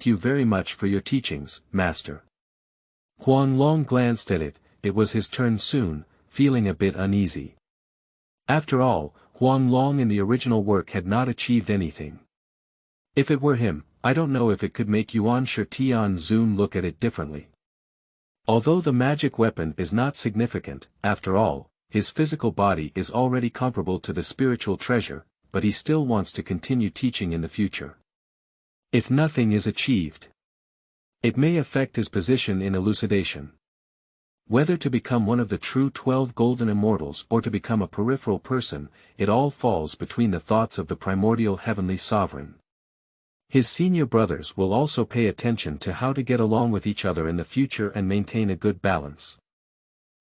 you very much for your teachings, master. Huanglong glanced at it, it was his turn soon, feeling a bit uneasy. After all, Huanglong in the original work had not achieved anything. If it were him, I don't know if it could make Yuanshi Tianzun look at it differently. Although the magic weapon is not significant, after all, his physical body is already comparable to the spiritual treasure, but he still wants to continue teaching in the future. If nothing is achieved, it may affect his position in elucidation. Whether to become one of the true 12 golden immortals or to become a peripheral person, it all falls between the thoughts of the primordial heavenly sovereign. His senior brothers will also pay attention to how to get along with each other in the future and maintain a good balance.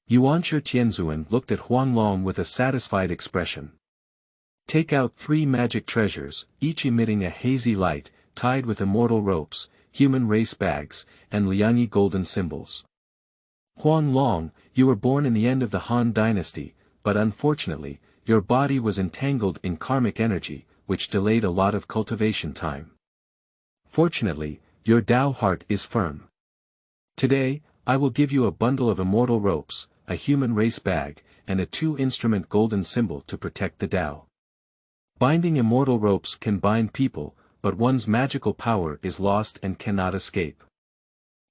Yuanshi Tianzun looked at Huanglong with a satisfied expression. Take out 3 magic treasures, each emitting a hazy light, tied with immortal ropes, human race bags, and Lianyi golden symbols. Huanglong, you were born in the end of the Han dynasty, but unfortunately, your body was entangled in karmic energy, which delayed a lot of cultivation time. Fortunately, your Tao heart is firm. Today, I will give you a bundle of immortal ropes, a human race bag, and a 2-instrument golden symbol to protect the Tao. Binding immortal ropes can bind people, but one's magical power is lost and cannot escape.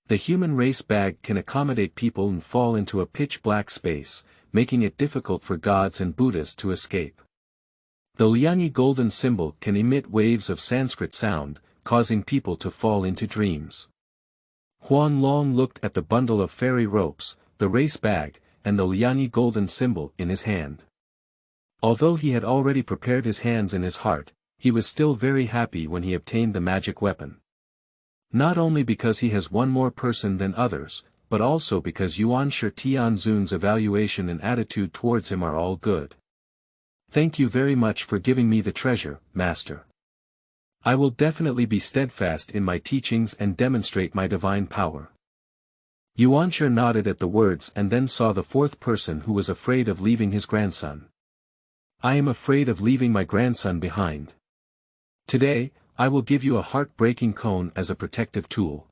The human race bag can accommodate people and fall into a pitch-black space, making it difficult for gods and Buddhas to escape. The Lianyi golden symbol can emit waves of Sanskrit sound, causing people to fall into dreams. Huanglong looked at the bundle of fairy ropes, the race bag, and the Lianyi golden symbol in his hand. Although he had already prepared his hands and his heart, he was still very happy when he obtained the magic weapon. Not only because he has one more person than others, but also because Yuanshi Tianzun's evaluation and attitude towards him are all good. Thank you very much for giving me the treasure, master. I will definitely be steadfast in my teachings and demonstrate my divine power. Yuanshi nodded at the words and then saw the 4th person who was afraid of leaving his grandson. I am afraid of leaving my grandson behind. Today, I will give you a heart-breaking cone as a protective tool.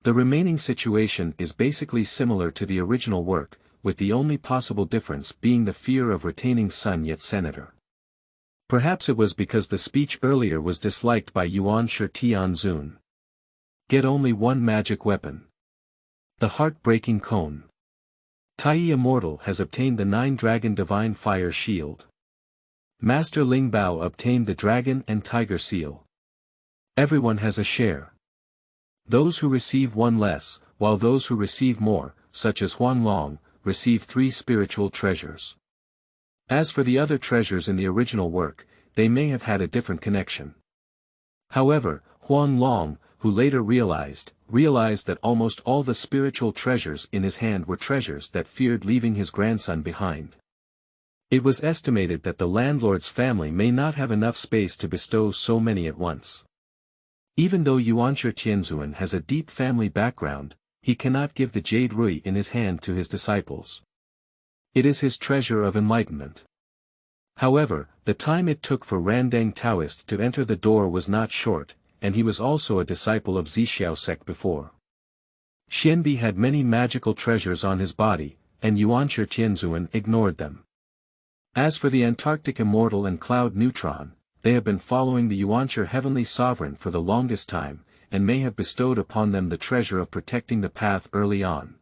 The remaining situation is basically similar to the original work, with the only possible difference being the fear of retaining Sun Yat Senator. Perhaps it was because the speech earlier was disliked by Yuanshi Tianzun. Get only one magic weapon. The heart-breaking cone. Tai Immortal has obtained the 9-dragon divine fire shield. Master Lingbao obtained the dragon and tiger seal. Everyone has a share. Those who receive 1 less, while those who receive more, such as Huanglong, receive 3 spiritual treasures. As for the other treasures in the original work, they may have had a different connection. However, Huanglong, who later realized that almost all the spiritual treasures in his hand were treasures that feared leaving his grandson behind. It was estimated that the landlord's family may not have enough space to bestow so many at once. Even though Yuanshi Tianzun has a deep family background, he cannot give the jade rui in his hand to his disciples. It is his treasure of enlightenment. However, the time it took for Randang Taoist to enter the door was not short, and he was also a disciple of Zixiao sect before. Xianbi had many magical treasures on his body, and Yuanshi Tianzun ignored them. As for the Antarctic Immortal and Cloud Neutron, they have been following the Yuanshi Heavenly Sovereign for the longest time, and may have bestowed upon them the treasure of protecting the path early on.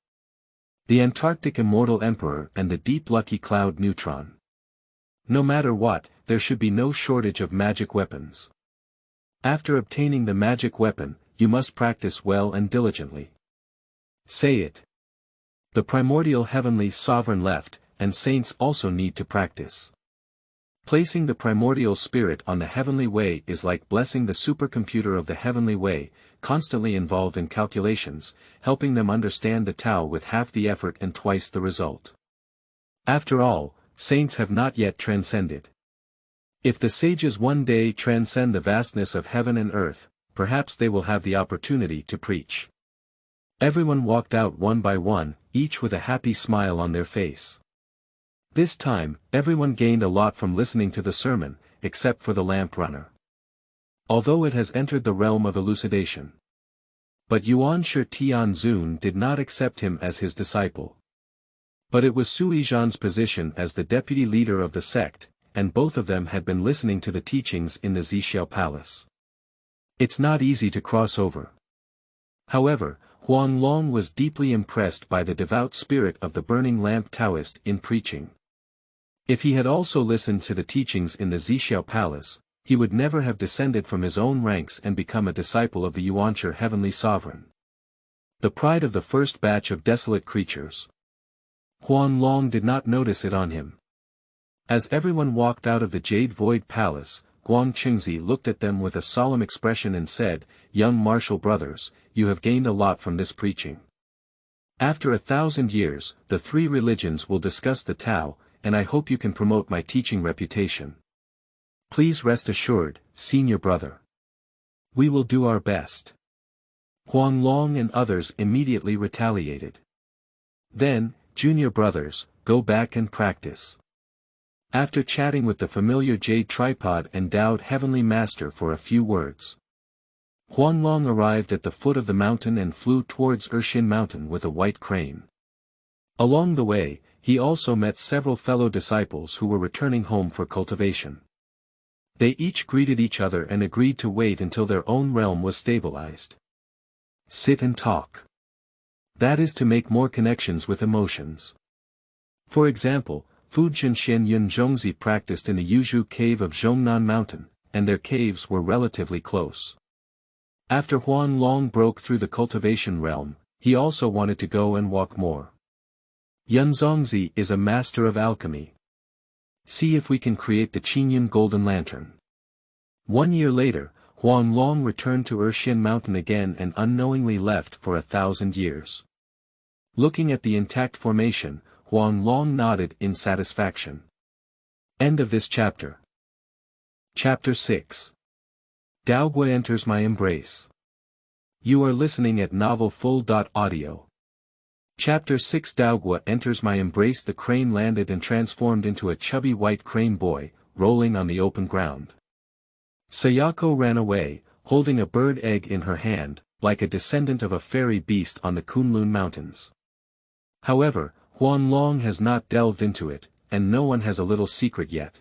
The Antarctic Immortal Emperor and the Deep Lucky Cloud Neutron. No matter what, there should be no shortage of magic weapons. After obtaining the magic weapon, you must practice well and diligently. Say it. The primordial heavenly sovereign left, and saints also need to practice. Placing the primordial spirit on the heavenly way is like blessing the supercomputer of the heavenly way, constantly involved in calculations, helping them understand the Tao with half the effort and twice the result. After all, saints have not yet transcended. If the sages one day transcend the vastness of heaven and earth, perhaps they will have the opportunity to preach. Everyone walked out one by one, each with a happy smile on their face. This time, everyone gained a lot from listening to the sermon, except for the lamp runner. Although it has entered the realm of elucidation. But Yuan Shi Tianzun did not accept him as his disciple. But it was Sui Zhan's position as the deputy leader of the sect, and both of them had been listening to the teachings in the Zixiao Palace. It's not easy to cross over. However, Huanglong was deeply impressed by the devout spirit of the burning lamp Taoist in preaching. If he had also listened to the teachings in the Zixiao Palace, he would never have descended from his own ranks and become a disciple of the Yuanshi heavenly sovereign. The pride of the first batch of desolate creatures. Huanglong did not notice it on him. As everyone walked out of the Jade Void Palace, Guang Qingzi looked at them with a solemn expression and said, "Young martial brothers, you have gained a lot from this preaching. After 1,000 years, the three religions will discuss the Tao, and I hope you can promote my teaching reputation. Please rest assured, senior brother. We will do our best." Huanglong and others immediately retaliated. Then, junior brothers, go back and practice. After chatting with the familiar jade tripod endowed heavenly master for a few words, Huanglong arrived at the foot of the mountain and flew towards Ershin Mountain with a white crane. Along the way, he also met several fellow disciples who were returning home for cultivation. They each greeted each other and agreed to wait until their own realm was stabilized. Sit and talk. That is to make more connections with emotions. For example, Fujin Xian Yun Zhongzi practiced in the Yuxu cave of Zhongnan Mountain, and their caves were relatively close. After Huanglong broke through the cultivation realm, he also wanted to go and walk more. Yun Zongzi is a master of alchemy. See if we can create the Qingyun Golden Lantern. 1 year later, Huanglong returned to Ershin Mountain again and unknowingly left for 1,000 years. Looking at the intact formation, Huanglong nodded in satisfaction. End of this chapter. Chapter 6. Daoguo enters my embrace. You are listening at novelfull.audio. Chapter 6. Daoguo enters my embrace. The crane landed and transformed into a chubby white crane boy, rolling on the open ground. Sayako ran away, holding a bird egg in her hand, like a descendant of a fairy beast on the Kunlun Mountains. However, Huanglong has not delved into it, and no one has a little secret yet.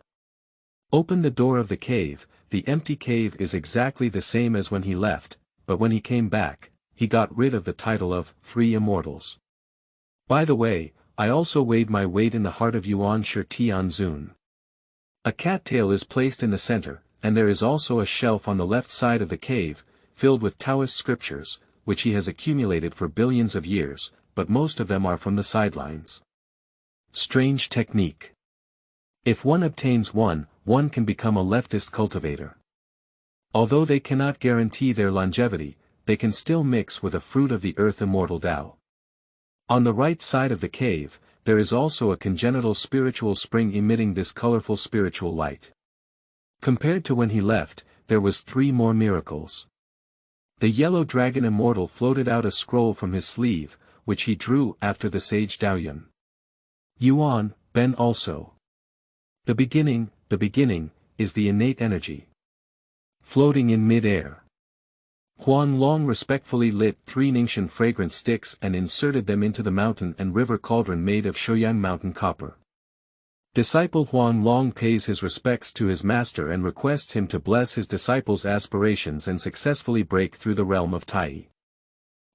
Open the door of the cave. The empty cave is exactly the same as when he left, but when he came back, he got rid of the title of Three Immortals. By the way, I also weighed my weight in the heart of Yuan Shi Tianzun. A cattail is placed in the center, and there is also a shelf on the left side of the cave, filled with Taoist scriptures, which he has accumulated for billions of years, but most of them are from the sidelines. Strange technique. If one obtains one can become a leftist cultivator. Although they cannot guarantee their longevity, they can still mix with a fruit of the earth immortal Tao. On the right side of the cave, there is also a congenital spiritual spring emitting this colorful spiritual light. Compared to when he left, there was 3 more miracles. The Yellow Dragon Immortal floated out a scroll from his sleeve, which he drew after the sage Daoyun. Yuan, Ben also. The beginning, is the innate energy. Floating in mid-air. Huanglong respectfully lit 3 Ningxian fragrant sticks and inserted them into the mountain and river cauldron made of Shouyang mountain copper. Disciple Huanglong pays his respects to his master and requests him to bless his disciple's aspirations and successfully break through the realm of Tai.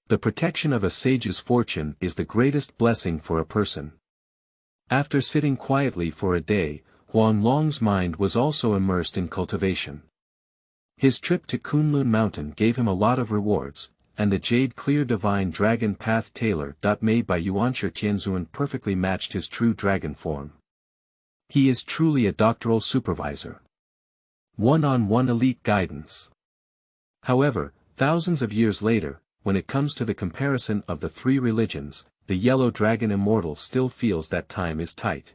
The protection of a sage's fortune is the greatest blessing for a person. After sitting quietly for a day, Huanglong's mind was also immersed in cultivation. His trip to Kunlun Mountain gave him a lot of rewards, and the Jade Clear Divine Dragon Path Tailor made by Yuan Shi Tianzun perfectly matched his true dragon form. He is truly a doctoral supervisor. One-on-one elite guidance. However, thousands of years later, when it comes to the comparison of the 3 religions, the Yellow Dragon Immortal still feels that time is tight.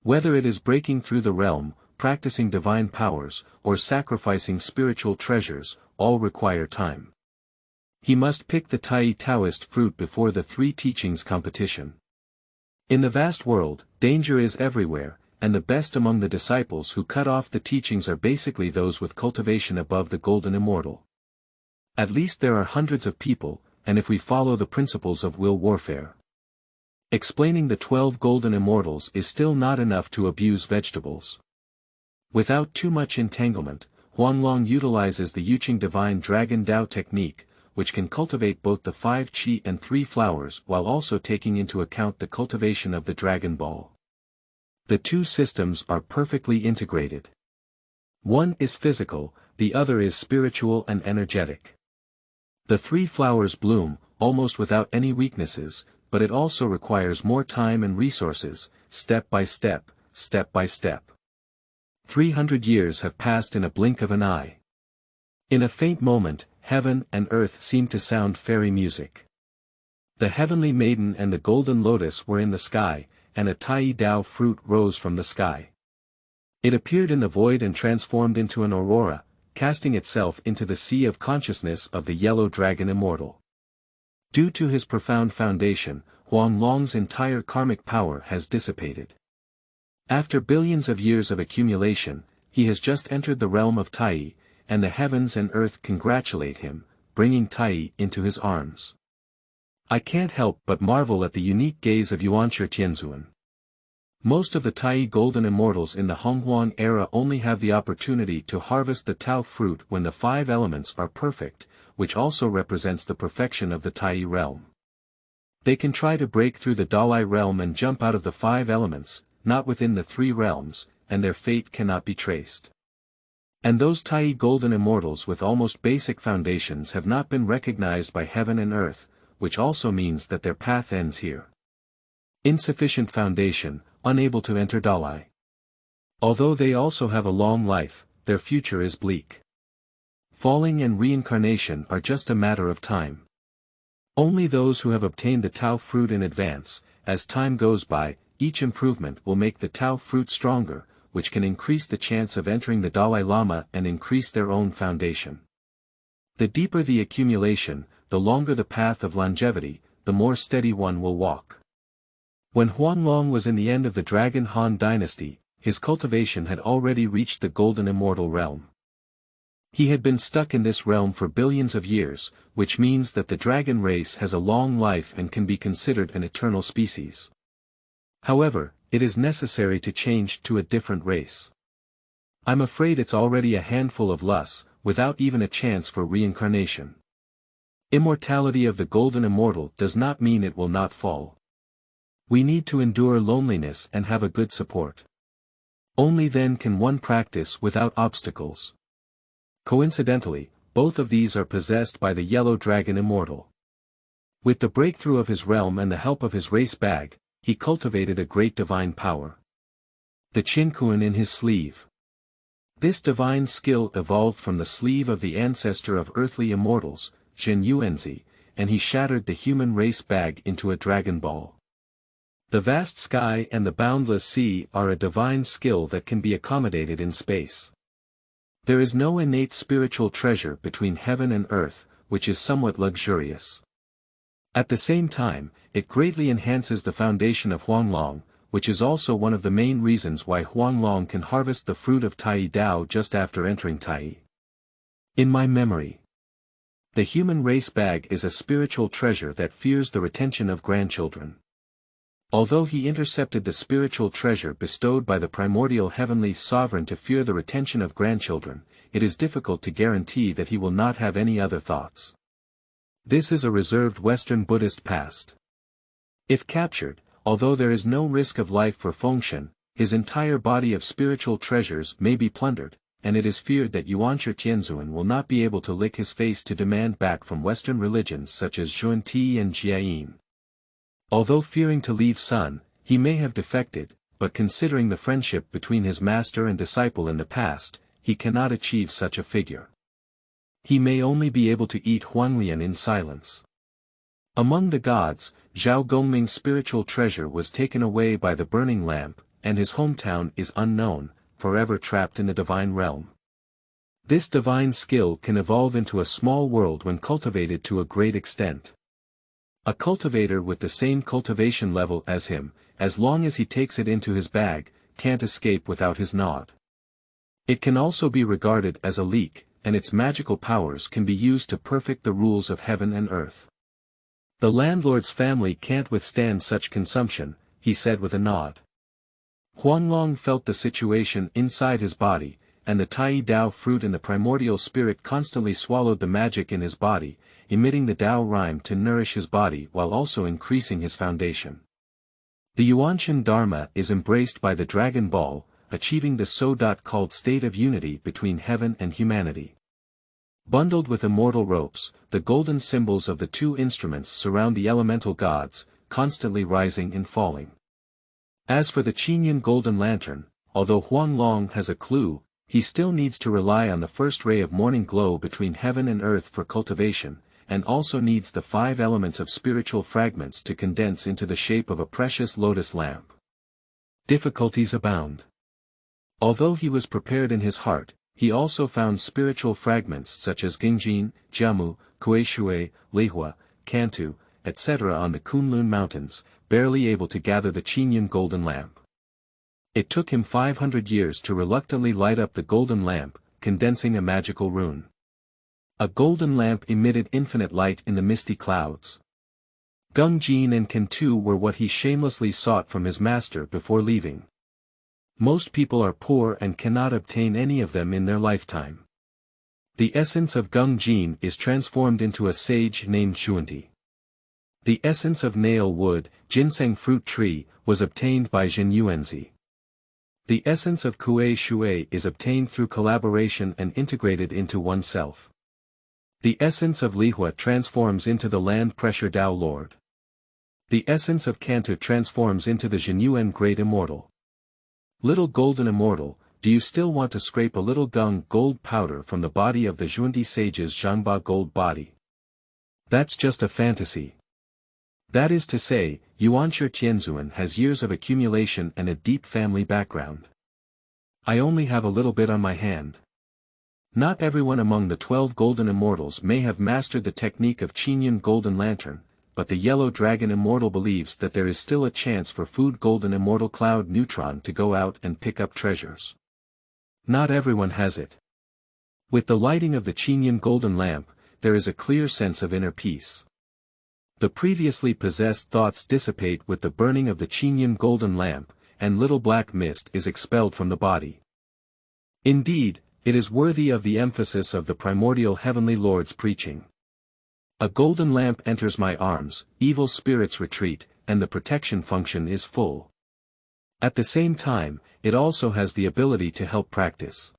Whether it is breaking through the realm, practicing divine powers, or sacrificing spiritual treasures, all require time. He must pick the Taoist fruit before the three teachings competition. In the vast world, danger is everywhere, and the best among the disciples who cut off the teachings are basically those with cultivation above the Golden Immortal. At least there are hundreds of people, and if we follow the principles of will warfare. Explaining the 12 Golden Immortals is still not enough to abuse vegetables. Without too much entanglement, Huanglong utilizes the Yuxu Divine Dragon Dao technique, which can cultivate both the 5 qi and 3 flowers while also taking into account the cultivation of the Dragon Ball. The two systems are perfectly integrated. One is physical, the other is spiritual and energetic. The 3 flowers bloom, almost without any weaknesses, but it also requires more time and resources, step by step, step by step. 300 years have passed in a blink of an eye. In a faint moment, heaven and earth seemed to sound fairy music. The heavenly maiden and the golden lotus were in the sky, and a Tai Dao fruit rose from the sky. It appeared in the void and transformed into an aurora, casting itself into the sea of consciousness of the Yellow Dragon Immortal. Due to his profound foundation, Huanglong's entire karmic power has dissipated. After billions of years of accumulation, he has just entered the realm of Tai, and the heavens and earth congratulate him, bringing Tai into his arms. I can't help but marvel at the unique gaze of Yuanshi Tianzuan. Most of the Tai Golden Immortals in the Huang era only have the opportunity to harvest the Tao fruit when the 5 elements are perfect, which also represents the perfection of the Tai realm. They can try to break through the Dalai realm and jump out of the 5 elements, not within the 3 realms, and their fate cannot be traced. And those Tai Golden Immortals with almost basic foundations have not been recognized by heaven and earth, which also means that their path ends here. Insufficient foundation, unable to enter Dalai. Although they also have a long life, their future is bleak. Falling and reincarnation are just a matter of time. Only those who have obtained the Tao fruit in advance, as time goes by, each improvement will make the Tao fruit stronger, which can increase the chance of entering the Dalai Lama and increase their own foundation. The deeper the accumulation, the longer the path of longevity, the more steady one will walk. When Huanglong was in the end of the Dragon Han dynasty, his cultivation had already reached the Golden Immortal realm. He had been stuck in this realm for billions of years, which means that the dragon race has a long life and can be considered an eternal species. However, it is necessary to change to a different race. I'm afraid it's already a handful of lus, without even a chance for reincarnation. Immortality of the Golden Immortal does not mean it will not fall. We need to endure loneliness and have a good support. Only then can one practice without obstacles. Coincidentally, both of these are possessed by the Yellow Dragon Immortal. With the breakthrough of his realm and the help of his race bag, he cultivated a great divine power. The Qinkuan in his sleeve. This divine skill evolved from the sleeve of the ancestor of earthly immortals, Zhen Yuanzi, and he shattered the human race bag into a dragon ball. The vast sky and the boundless sea are a divine skill that can be accommodated in space. There is no innate spiritual treasure between heaven and earth, which is somewhat luxurious. At the same time, it greatly enhances the foundation of Huanglong, which is also one of the main reasons why Huanglong can harvest the fruit of Tai Dao just after entering Tai. In my memory, the human race bag is a spiritual treasure that fears the retention of grandchildren. Although he intercepted the spiritual treasure bestowed by the primordial heavenly sovereign to fear the retention of grandchildren, it is difficult to guarantee that he will not have any other thoughts. This is a reserved Western Buddhist past. If captured, although there is no risk of life for Fengshen, his entire body of spiritual treasures may be plundered, and it is feared that Yuanshi Tianzuan will not be able to lick his face to demand back from Western religions such as Zhuan-Ti and Jiayin. Although fearing to leave Sun, he may have defected, but considering the friendship between his master and disciple in the past, he cannot achieve such a figure. He may only be able to eat Huanglian in silence. Among the gods, Zhao Gongming's spiritual treasure was taken away by the burning lamp, and his hometown is unknown, forever trapped in the divine realm. This divine skill can evolve into a small world when cultivated to a great extent. A cultivator with the same cultivation level as him, as long as he takes it into his bag, can't escape without his nod. It can also be regarded as a leek, and its magical powers can be used to perfect the rules of heaven and earth. The landlord's family can't withstand such consumption, he said with a nod. Huanglong felt the situation inside his body, and the Tai Dao fruit in the primordial spirit constantly swallowed the magic in his body, emitting the Dao rhyme to nourish his body while also increasing his foundation. The Yuanshan Dharma is embraced by the Dragon Ball, achieving the so-called state of unity between heaven and humanity. Bundled with immortal ropes, the golden symbols of the two instruments surround the elemental gods, constantly rising and falling. As for the Qinyan golden lantern, although Huanglong has a clue, he still needs to rely on the first ray of morning glow between heaven and earth for cultivation, and also needs the 5 elements of spiritual fragments to condense into the shape of a precious lotus lamp. Difficulties abound. Although he was prepared in his heart, he also found spiritual fragments such as Gingjin, Jiamu, Kueishui, Lihua, Kantu, etc. on the Kunlun mountains, barely able to gather the Qinyan golden lamp. It took him 500 years to reluctantly light up the golden lamp, condensing a magical rune. A golden lamp emitted infinite light in the misty clouds. Gungjin and Kantu were what he shamelessly sought from his master before leaving. Most people are poor and cannot obtain any of them in their lifetime. The essence of Gungjin is transformed into a sage named Xuanti. The essence of nail wood, ginseng fruit tree, was obtained by Jin Yuanzi. The essence of Kue Shui is obtained through collaboration and integrated into oneself. The essence of Lihua transforms into the land pressure Tao Lord. The essence of Kantu transforms into the Jinyuan Great Immortal. Little Golden Immortal, do you still want to scrape a little gung gold powder from the body of the Zhundi sage's Zhangba gold body? That's just a fantasy. That is to say, Yuanshi Tianzuan has years of accumulation and a deep family background. I only have a little bit on my hand. Not everyone among the 12 Golden Immortals may have mastered the technique of Qinyan Golden Lantern, but the Yellow Dragon Immortal believes that there is still a chance for Food Golden Immortal Cloud Neutron to go out and pick up treasures. Not everyone has it. With the lighting of the Qinyan Golden Lamp, there is a clear sense of inner peace. The previously possessed thoughts dissipate with the burning of the Qinyan Golden Lamp, and little black mist is expelled from the body. Indeed, it is worthy of the emphasis of the primordial Heavenly Lord's preaching. A golden lamp enters my arms, evil spirits retreat, and the protection function is full. At the same time, it also has the ability to help practice.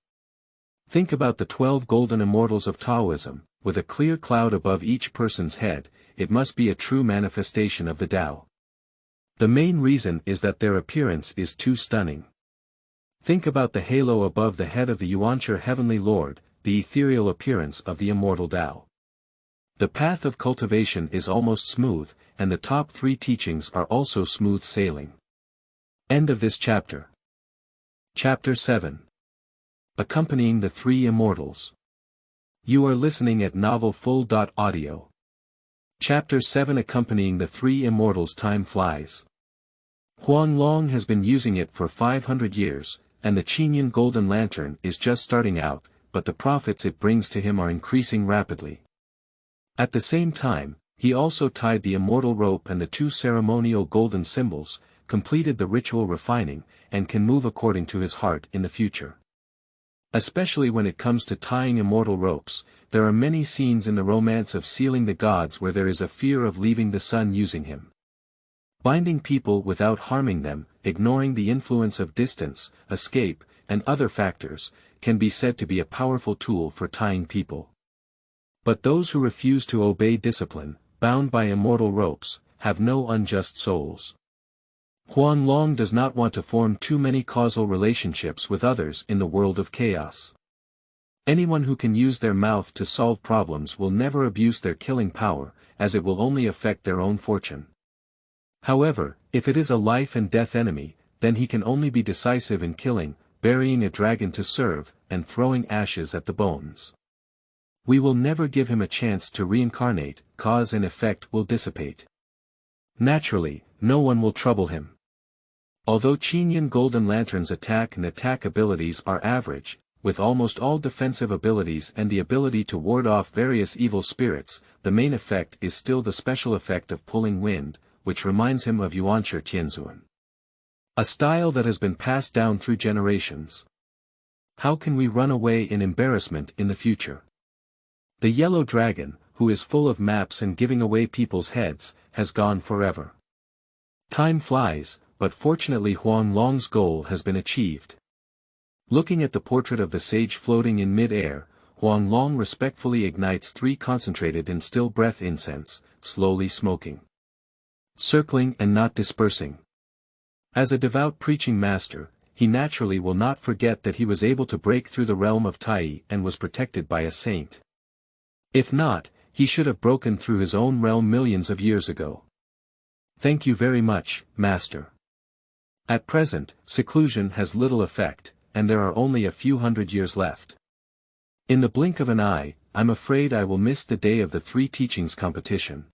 Think about the 12 Golden Immortals of Taoism, with a clear cloud above each person's head, it must be a true manifestation of the Tao. The main reason is that their appearance is too stunning. Think about the halo above the head of the Yuanshi Heavenly Lord, the ethereal appearance of the immortal Tao. The path of cultivation is almost smooth, and the top 3 teachings are also smooth sailing. End of this chapter. Chapter 7. Accompanying the 3 Immortals. You are listening at novelfull.audio. Chapter 7. Accompanying the 3 Immortals. Time flies. Huanglong has been using it for 500 years, and the Qinyan Golden Lantern is just starting out, but the profits it brings to him are increasing rapidly. At the same time, he also tied the immortal rope and the 2 ceremonial golden symbols, completed the ritual refining, and can move according to his heart in the future. Especially when it comes to tying immortal ropes, there are many scenes in the romance of Sealing the Gods where there is a fear of leaving the sun using him. Binding people without harming them, ignoring the influence of distance, escape, and other factors, can be said to be a powerful tool for tying people. But those who refuse to obey discipline, bound by immortal ropes, have no unjust souls. Huanglong does not want to form too many causal relationships with others in the world of chaos. Anyone who can use their mouth to solve problems will never abuse their killing power, as it will only affect their own fortune. However, if it is a life and death enemy, then he can only be decisive in killing, burying a dragon to serve, and throwing ashes at the bones. We will never give him a chance to reincarnate, cause and effect will dissipate. Naturally, no one will trouble him. Although Qinyan Golden Lantern's attack and attack abilities are average, with almost all defensive abilities and the ability to ward off various evil spirits, the main effect is still the special effect of pulling wind, which reminds him of Yuanshi Tianzuan. A style that has been passed down through generations. How can we run away in embarrassment in the future? The Yellow Dragon, who is full of maps and giving away people's heads, has gone forever. Time flies, but fortunately Huanglong's goal has been achieved. Looking at the portrait of the sage floating in mid-air, Huanglong respectfully ignites 3 concentrated in still breath incense, slowly smoking. Circling and not dispersing. As a devout preaching master, he naturally will not forget that he was able to break through the realm of Tai and was protected by a saint. If not, he should have broken through his own realm millions of years ago. Thank you very much, Master. At present, seclusion has little effect, and there are only a few hundred years left. In the blink of an eye, I'm afraid I will miss the day of the 3 teachings competition.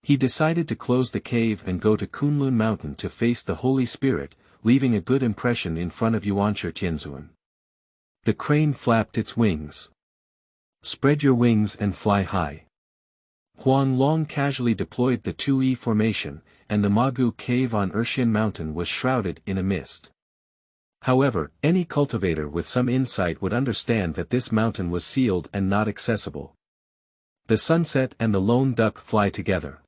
He decided to close the cave and go to Kunlun Mountain to face the Holy Spirit, leaving a good impression in front of Yuanshi Tianzuan. The crane flapped its wings. Spread your wings and fly high. Huanglong casually deployed the 2E formation, and the Magu cave on Urshan Mountain was shrouded in a mist. However, any cultivator with some insight would understand that this mountain was sealed and not accessible. The sunset and the lone duck fly together.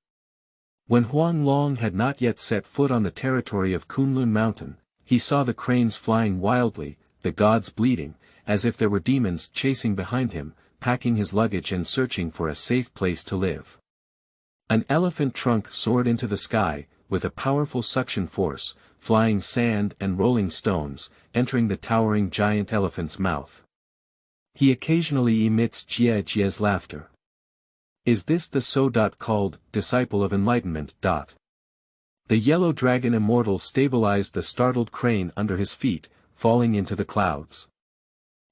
When Huanglong had not yet set foot on the territory of Kunlun Mountain, he saw the cranes flying wildly, the gods bleeding, as if there were demons chasing behind him, packing his luggage and searching for a safe place to live. An elephant trunk soared into the sky, with a powerful suction force, flying sand and rolling stones, entering the towering giant elephant's mouth. He occasionally emits jia-jia's laughter. Is this the so-called disciple of enlightenment? The Yellow Dragon Immortal stabilized the startled crane under his feet, falling into the clouds.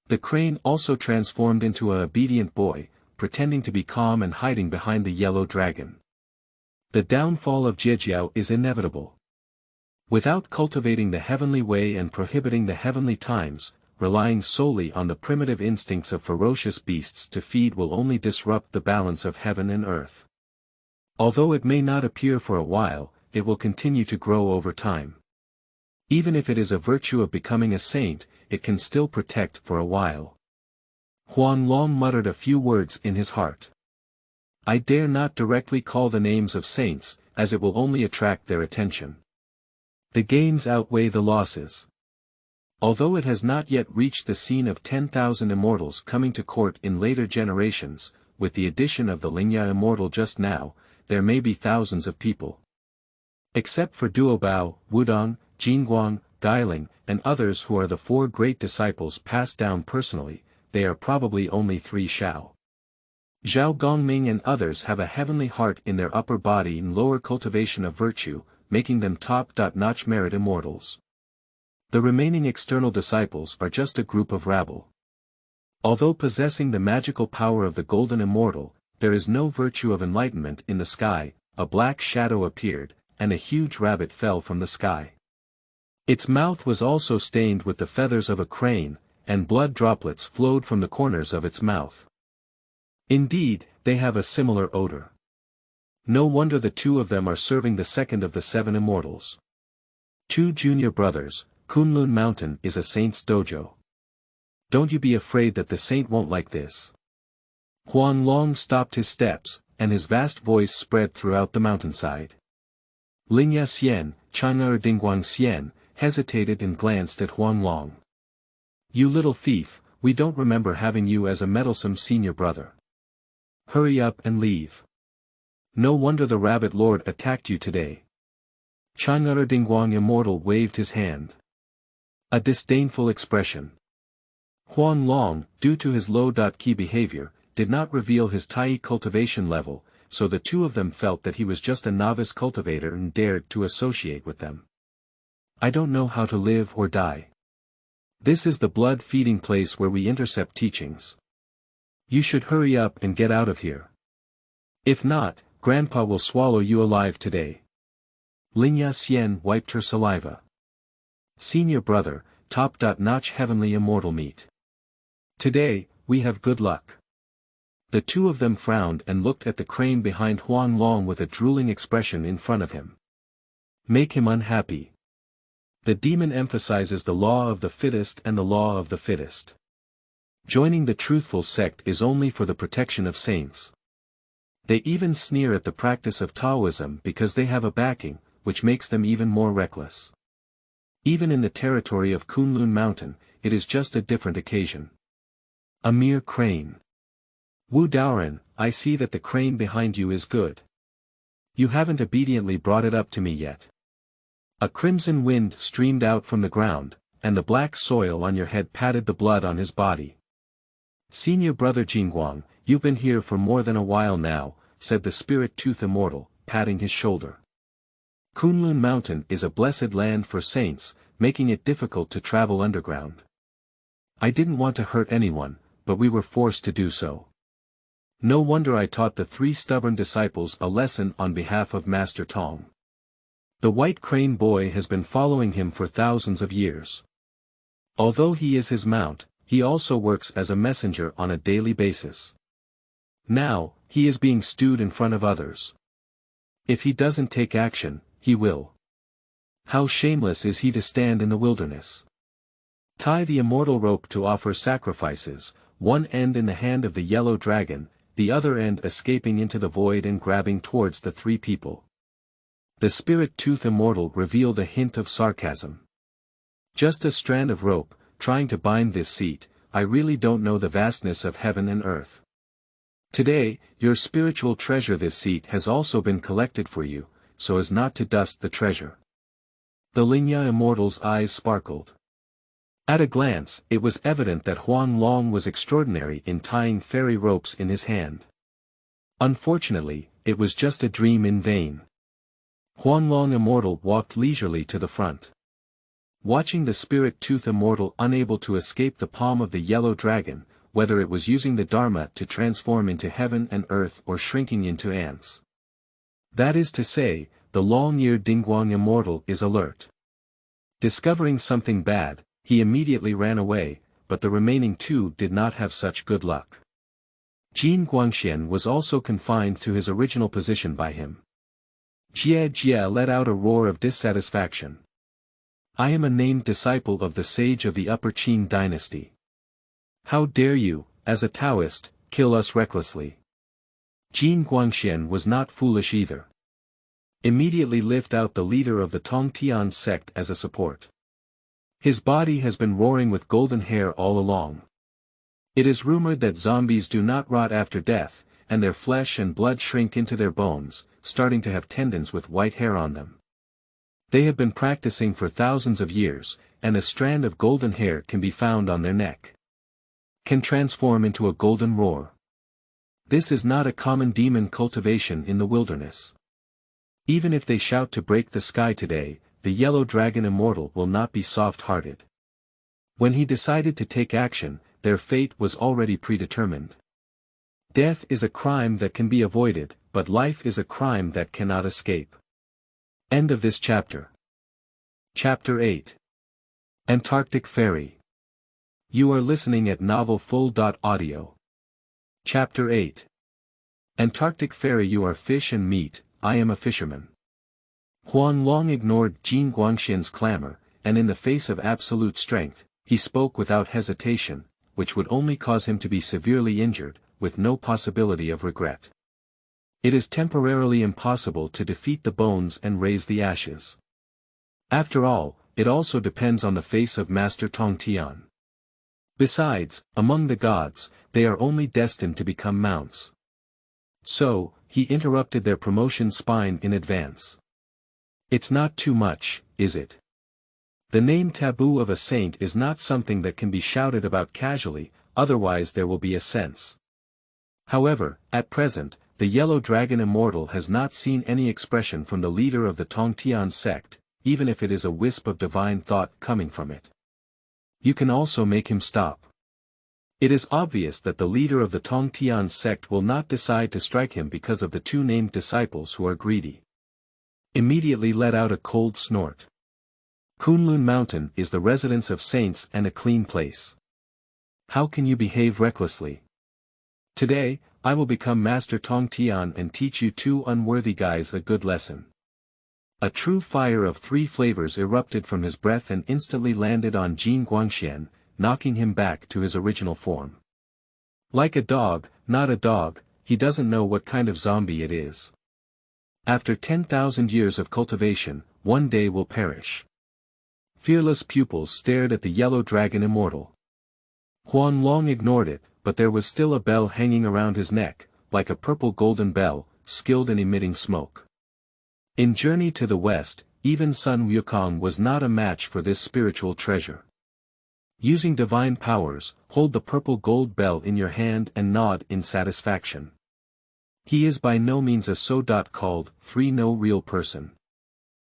The crane also transformed into an obedient boy, pretending to be calm and hiding behind the Yellow Dragon. The downfall of Jiejiao is inevitable. Without cultivating the heavenly way and prohibiting the heavenly times, relying solely on the primitive instincts of ferocious beasts to feed will only disrupt the balance of heaven and earth. Although it may not appear for a while, it will continue to grow over time. Even if it is a virtue of becoming a saint, it can still protect for a while. Huanglong muttered a few words in his heart. I dare not directly call the names of saints, as it will only attract their attention. The gains outweigh the losses. Although it has not yet reached the scene of 10,000 immortals coming to court in later generations, with the addition of the Lingbao Immortal just now, there may be thousands of people. Except for Daoguo, Wudong, Jingguang, Guiling, and others who are the 4 great disciples passed down personally, they are probably only 3 Shao. Zhao Gongming and others have a heavenly heart in their upper body and lower cultivation of virtue, making them top-notch merit immortals. The remaining external disciples are just a group of rabble. Although possessing the magical power of the Golden Immortal, there is no virtue of enlightenment in the sky. A black shadow appeared, and a huge rabbit fell from the sky. Its mouth was also stained with the feathers of a crane, and blood droplets flowed from the corners of its mouth. Indeed, they have a similar odor. No wonder the 2 of them are serving the second of the 7 immortals. 2 junior brothers. Kunlun Mountain is a saint's dojo. Don't you be afraid that the saint won't like this. Huanglong stopped his steps, and his vast voice spread throughout the mountainside. Lingya Xian, Chang'er Dingguang Xian, hesitated and glanced at Huanglong. You little thief, we don't remember having you as a meddlesome senior brother. Hurry up and leave. No wonder the Rabbit Lord attacked you today. Chang'er Dingguang Immortal waved his hand. A disdainful expression. Huanglong, due to his low-key behavior, did not reveal his Tai cultivation level, so the 2 of them felt that he was just a novice cultivator and dared to associate with them. I don't know how to live or die. This is the blood-feeding place where we intercept teachings. You should hurry up and get out of here. If not, Grandpa will swallow you alive today. Lingya Xian wiped her saliva. Senior brother, top-notch heavenly immortal meat. Today, we have good luck. The two of them frowned and looked at the crane behind Huanglong with a drooling expression in front of him. Make him unhappy. The demon emphasizes the law of the fittest and the law of the fittest. Joining the truthful sect is only for the protection of saints. They even sneer at the practice of Taoism because they have a backing, which makes them even more reckless. Even in the territory of Kunlun Mountain, it is just a different occasion. A mere crane. Wu Daoren, I see that the crane behind you is good. You haven't obediently brought it up to me yet. A crimson wind streamed out from the ground, and the black soil on your head patted the blood on his body. Senior brother Jingguang, you've been here for more than a while now, said the Spirit Tooth Immortal, patting his shoulder. Kunlun Mountain is a blessed land for saints, making it difficult to travel underground. I didn't want to hurt anyone, but we were forced to do so. No wonder I taught the 3 stubborn disciples a lesson on behalf of Master Tong. The white crane boy has been following him for thousands of years. Although he is his mount, he also works as a messenger on a daily basis. Now, he is being stewed in front of others. If he doesn't take action, he will. How shameless is he to stand in the wilderness. Tie the immortal rope to offer sacrifices, one end in the hand of the yellow dragon, the other end escaping into the void and grabbing towards the 3 people. The Spirit Tooth Immortal revealed a hint of sarcasm. Just a strand of rope, trying to bind this seat, I really don't know the vastness of heaven and earth. Today, your spiritual treasure this seat has also been collected for you, so as not to dust the treasure. The Lingya Immortal's eyes sparkled. At a glance, it was evident that Huanglong was extraordinary in tying fairy ropes in his hand. Unfortunately, it was just a dream in vain. Huanglong Immortal walked leisurely to the front. Watching the Spirit Tooth Immortal unable to escape the palm of the yellow dragon, whether it was using the Dharma to transform into heaven and earth or shrinking into ants. That is to say, the long-eared Dingguang Immortal is alert. Discovering something bad, he immediately ran away, but the remaining 2 did not have such good luck. Jin Guangxian was also confined to his original position by him. Jie Jie let out a roar of dissatisfaction. I am a named disciple of the sage of the Upper Qing dynasty. How dare you, as a Taoist, kill us recklessly? Jin Guangxian was not foolish either. Immediately lift out the leader of the Tongtian sect as a support. His body has been roaring with golden hair all along. It is rumored that zombies do not rot after death, and their flesh and blood shrink into their bones, starting to have tendons with white hair on them. They have been practicing for thousands of years, and a strand of golden hair can be found on their neck. Can transform into a golden roar. This is not a common demon cultivation in the wilderness. Even if they shout to break the sky today, the Yellow Dragon Immortal will not be soft-hearted. When he decided to take action, their fate was already predetermined. Death is a crime that can be avoided, but life is a crime that cannot escape. End of this chapter. Chapter 8. Antarctic Ferry. You are listening at novelfull.audio. Chapter 8. Antarctic Ferry. You are fish and meat, I am a fisherman. Huanglong ignored Jin Guangxian's clamor, and in the face of absolute strength, he spoke without hesitation, which would only cause him to be severely injured, with no possibility of regret. It is temporarily impossible to defeat the bones and raise the ashes. After all, it also depends on the face of Master Tongtian. Besides, among the gods, they are only destined to become mounts. So, he interrupted their promotion spine in advance. It's not too much, is it? The name taboo of a saint is not something that can be shouted about casually, otherwise there will be a sense. However, at present, the Yellow Dragon Immortal has not seen any expression from the leader of the Tongtian sect, even if it is a wisp of divine thought coming from it. You can also make him stop. It is obvious that the leader of the Tongtian sect will not decide to strike him because of the two named disciples who are greedy. Immediately let out a cold snort. Kunlun Mountain is the residence of saints and a clean place. How can you behave recklessly? Today, I will become Master Tongtian and teach you two unworthy guys a good lesson. A true fire of 3 flavors erupted from his breath and instantly landed on Jin Guangxian, knocking him back to his original form. Like a dog, not a dog, he doesn't know what kind of zombie it is. After 10,000 years of cultivation, one day will perish. Fearless pupils stared at the Yellow Dragon Immortal. Huanglong ignored it, but there was still a bell hanging around his neck, like a purple golden bell, skilled in emitting smoke. In Journey to the West, even Sun Wukong was not a match for this spiritual treasure. Using divine powers, hold the purple gold bell in your hand and nod in satisfaction. He is by no means a so-called, no real person.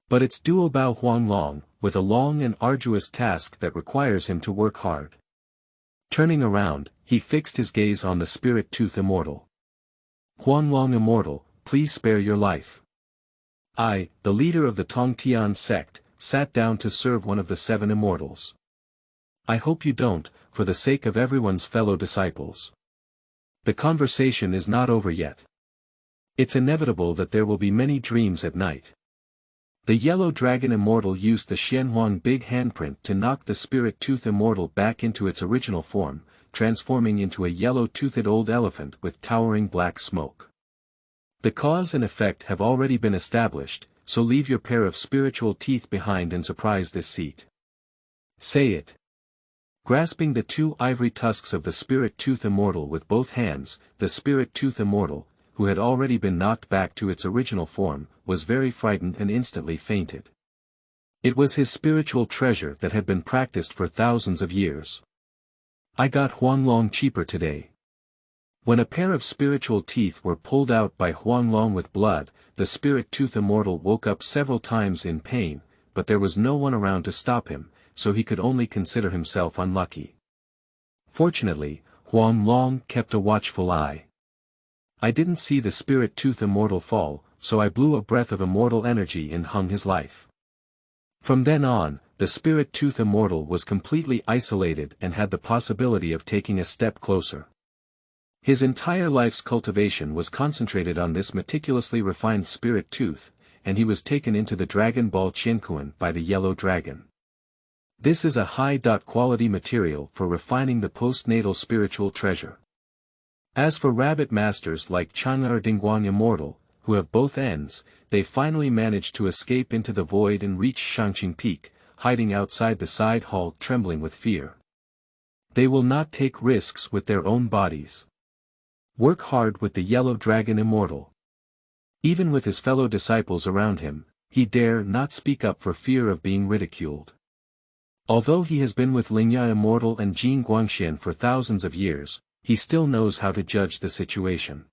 But it's Duobao Huanglong, with a long and arduous task that requires him to work hard. Turning around, he fixed his gaze on the Spirit Tooth Immortal. Huanglong Immortal, please spare your life. I, the leader of the Tongtian sect, sat down to serve one of the 7 immortals. I hope you don't, for the sake of everyone's fellow disciples. The conversation is not over yet. It's inevitable that there will be many dreams at night. The Yellow Dragon Immortal used the Xianhuang Big Handprint to knock the Spirit Tooth Immortal back into its original form, transforming into a yellow-toothed old elephant with towering black smoke. The cause and effect have already been established, so leave your pair of spiritual teeth behind and surprise this seat. Say it. Grasping the 2 ivory tusks of the Spirit Tooth Immortal with both hands, the Spirit Tooth Immortal, who had already been knocked back to its original form, was very frightened and instantly fainted. It was his spiritual treasure that had been practiced for thousands of years. I got Huanglong cheaper today. When a pair of spiritual teeth were pulled out by Huanglong with blood, the Spirit Tooth Immortal woke up several times in pain, but there was no one around to stop him, so he could only consider himself unlucky. Fortunately, Huanglong kept a watchful eye. I didn't see the Spirit Tooth Immortal fall, so I blew a breath of immortal energy and hung his life. From then on, the Spirit Tooth Immortal was completely isolated and had the possibility of taking a step closer. His entire life's cultivation was concentrated on this meticulously refined Spirit Tooth, and he was taken into the Dragon Ball Qiankuan by the Yellow Dragon. This is a high-quality material for refining the postnatal spiritual treasure. As for rabbit masters like Chang'e or Dingguang Immortal, who have both ends, they finally managed to escape into the void and reach Shangqing Peak, hiding outside the side hall trembling with fear. They will not take risks with their own bodies. Work hard with the Yellow Dragon Immortal. Even with his fellow disciples around him, he dare not speak up for fear of being ridiculed. Although he has been with Lingbao Immortal and Jin Guangxian for thousands of years, he still knows how to judge the situation.